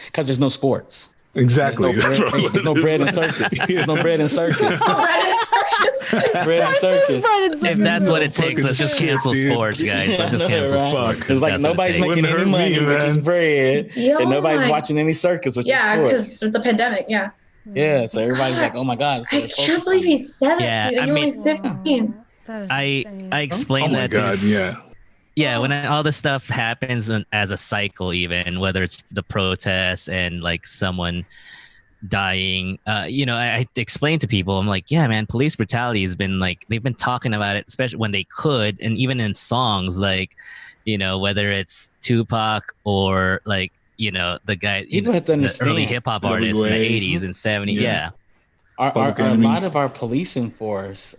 because there's no sports. Exactly. There's no bread, there's no bread in circus. There's no bread in circus. Oh, Red and Circus. Bread in circus. If that's what it takes, Fucking let's just shit, cancel dude. sports, guys. Yeah, Let's just I know, cancel right? sports. It's if like that's what it nobody's takes. making Wouldn't any hurt money, me, which is man. bread, Yo, and nobody's my- watching any circus, which Yeah, is sports. because of the pandemic. Yeah. Yeah, so everybody's like, "Oh my god!" So I they're can't focused believe on he it. said that Yeah, to you. I And you're only mean- 15. That is I insane. I Oh explained my that god, to yeah. yeah, when all this stuff happens as a cycle, even whether it's the protests and like someone dying, I explain to people, I'm like, yeah, man, police brutality has been like, they've been talking about it, especially when they could, and even in songs, like, whether it's Tupac or like, the guy, People have to the understand. early hip hop artists in the NWA. 80s and 70s, Yeah. yeah. Public A Enemy. lot of our policing force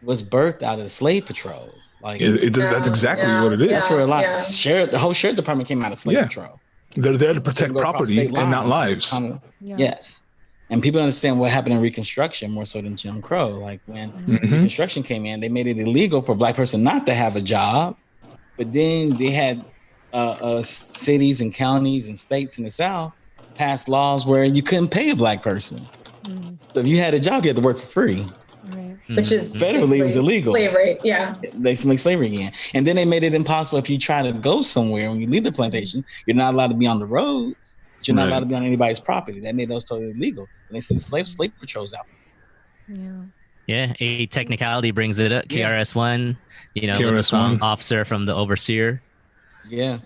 was birthed out of the slave patrols. Like That's exactly what it is. that's where a lot. Yeah. The whole sheriff department came out of slave Yeah. patrol. They're there to So protect go across property state and not lines. lives. Yeah. Yes. And people understand what happened in Reconstruction more so than Jim Crow. Like when Mhm. Reconstruction came in, they made it illegal for a black person not to have a job. But then they had cities and counties and states in the South pass laws where you couldn't pay a black person. Mm, So if you had a job, you had to work for free. right. Which is Federally, it was basically illegal. Slavery. Yeah. They make slavery again. And then they made it impossible if you try to go somewhere when you leave the plantation, you're not allowed to be on the roads. But you're not Right. allowed to be on anybody's property. That made those totally illegal. And they sent slave patrols out. Yeah. Yeah, a technicality brings it up. Yeah. KRS-One, with the KRS-One. song "Officer" from the Overseer. Yeah.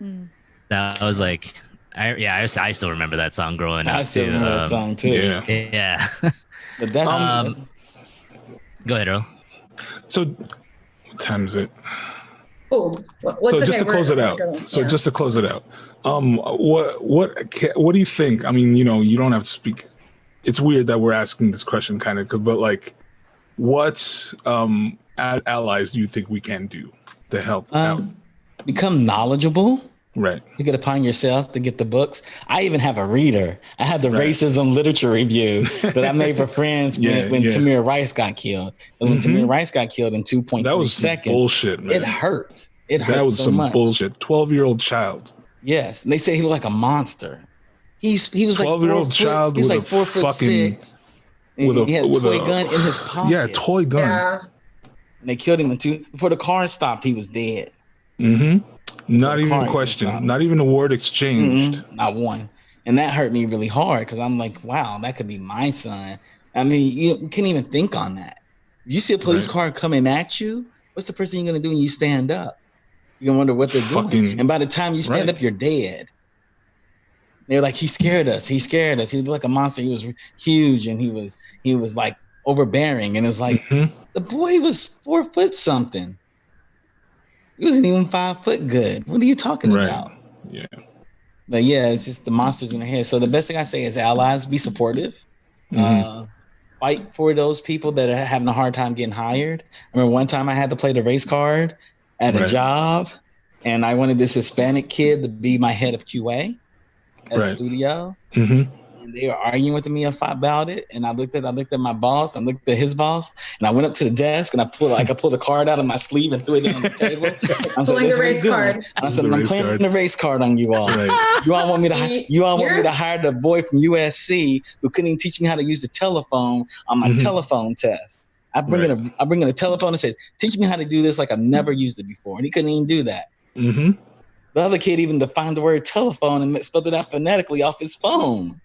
Mm. That was like, I still remember that song growing up. I still too. remember that song too. Yeah. Yeah. But that's Go ahead, Earl. So, what time is it? Oh, So just to close it out. Just to close it out. What do you think? I mean, you don't have to speak. It's weird that we're asking this question, kind of, but like, what as allies do you think we can do to help out? become knowledgeable. Right. You get upon yourself to get the books. I even have a reader. I have the racism literature review that I made for friends when Tamir Rice got killed. Because when Tamir Rice got killed in 2.3 That was seconds, bullshit, man. it hurt. It hurt That was so some much. bullshit. 12-year-old child. Yes, and they said he looked like a monster. He was like 12-year-old child He was with like a 4'6". with He had a with toy gun in his pocket. Yeah, toy gun. Yeah. And they killed him before the car stopped. He was dead. Mm-hmm. Not The even car a question. stopped. Not even a word exchanged. Not one. And that hurt me really hard because I'm like, wow, that could be my son. I mean, you can't even think on that. If you see a police car coming at you, what's the first thing you're going to do when you stand up? You're going to wonder what they're doing. And by the time you stand up, you're dead. They're like, he scared us. He scared us. He looked like a monster. He was huge and he was like overbearing. And it was like, the boy was 4 foot something. He wasn't even 5 foot good. What are you talking about? Yeah. But yeah, it's just the monsters in their head. So the best thing I say is allies, be supportive. fight for those people that are having a hard time getting hired. I remember one time I had to play the race card at a job, and I wanted this Hispanic kid to be my head of QA at the studio. And they were arguing with me about it. And I looked at my boss, I looked at his boss, and I went up to the desk and I pulled a card out of my sleeve and threw it on the table. I Pulling the race card. I said, I'm playing the race card on you all. You all want me to hire the boy from USC who couldn't even teach me how to use the telephone on my telephone test. I bring in a telephone and said, teach me how to do this like I've never used it before. And he couldn't even do that. The other kid even defined the word telephone and spelled it out phonetically off his phone.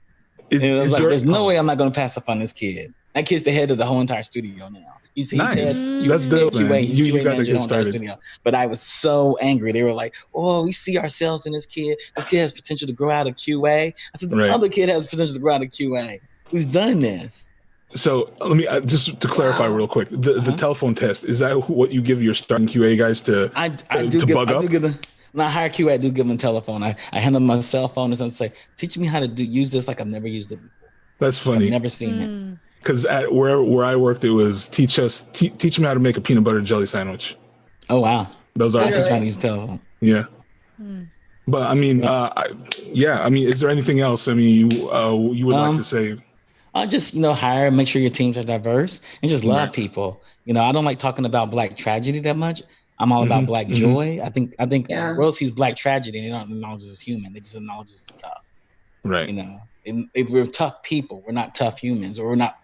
And I was like, there's no way I'm not going to pass up on this kid. That kid's the head of the whole entire studio now. He's nice. head. That's dope, QA. man. He's You QA got to get started. studio. But I was so angry. They were like, oh, we see ourselves in this kid. This kid has potential to grow out of QA. I said, the other kid has potential to grow out of QA. Who's done this? So let me just to clarify real quick. The telephone test, is that what you give your starting QA guys to bug up? When I hire QA, I do give them a telephone. I hand them my cell phone and say, teach me how to use this like I've never used it before. That's funny. I've never seen it. Because at where I worked, it was teach me how to make a peanut butter jelly sandwich. Oh wow, those are teach how to use telephone. Yeah. But I mean, is there anything else? I mean, you would like to say? I just hire, make sure your teams are diverse, and just love people. I don't like talking about Black tragedy that much. I'm all about Black joy. I think the world sees Black tragedy and they don't acknowledge us as human. They just acknowledge us as tough. Right. And we're tough people. We're not tough humans, or we're not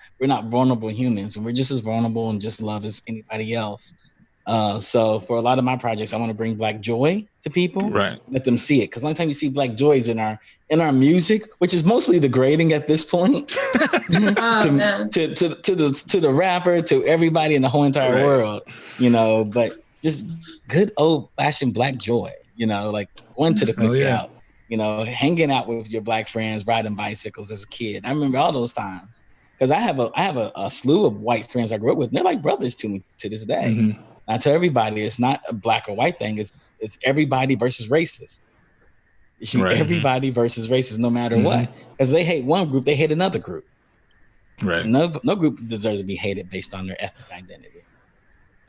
vulnerable humans, and we're just as vulnerable and just love as anybody else. So for a lot of my projects, I want to bring Black joy to people, let them see it. Because the only time you see Black joy is in our music, which is mostly degrading at this point, to the rapper, to everybody in the whole entire world, but just good old fashioned Black joy, like going to the cookout, hanging out with your Black friends, riding bicycles as a kid. I remember all those times because I have a slew of white friends I grew up with. And they're like brothers to me to this day. I tell everybody it's not a black or white thing. It's everybody versus racist. Everybody versus racist, no matter what. Because they hate one group, they hate another group. Right. No group deserves to be hated based on their ethnic identity.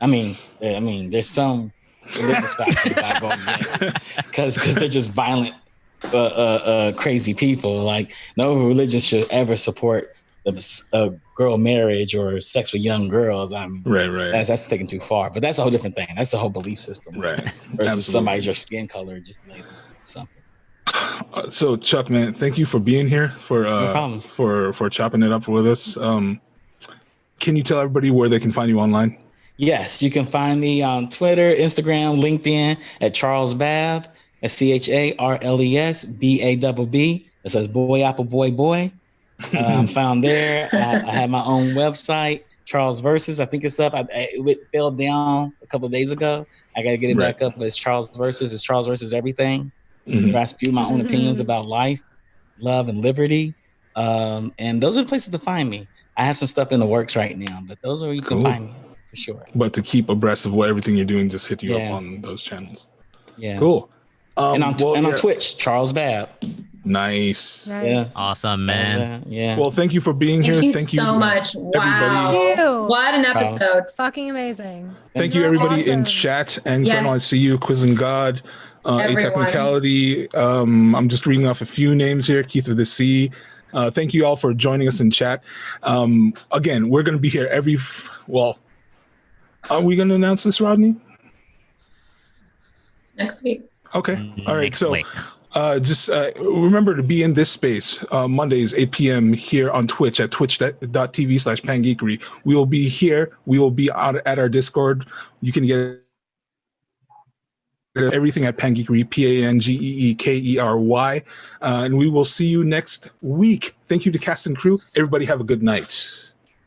I mean, there's some religious factions I go against because they're just violent, crazy people. Like no religion should ever support a girl marriage or sex with young girls. I mean, right. That's taken too far. But that's a whole different thing. That's a whole belief system, right? Versus somebody's your skin color just labeled something. So Chuck, man, thank you for being here for chopping it up with us. Can you tell everybody where they can find you online? Yes, you can find me on Twitter, Instagram, LinkedIn at Charles Babb, at CharlesBabb. It says boy, apple, boy. I'm found there. I have my own website, Charles Versus. I think it's up. It fell down a couple of days ago. I got to get it back up, but it's Charles Versus. It's Charles Versus everything. Where I spew my own opinions about life, love, and liberty. And those are the places to find me. I have some stuff in the works right now, but those are where you can find me. Sure. But to keep abreast of everything you're doing, just hit you up on those channels. Yeah. Cool. And on Twitch, Charles Babb. Nice. Yeah. Awesome, man. Yeah. Well, thank you for being here. Thank you so much. Wow. Thank you. What an episode. Fucking amazing. Thank you, everybody in chat. And I see you, Quiz and God, A Technicality. I'm just reading off a few names here. Keith of the Sea. Thank you all for joining us in chat. Again, we're going to be here are we going to announce this, Rodney? Next week. Okay. All right. So just remember to be in this space Mondays, 8 p.m. here on Twitch at twitch.tv/pangeekery. We will be here. We will be out at our Discord. You can get everything at Pangeekery, PANGEEKERY. And we will see you next week. Thank you to cast and crew. Everybody have a good night.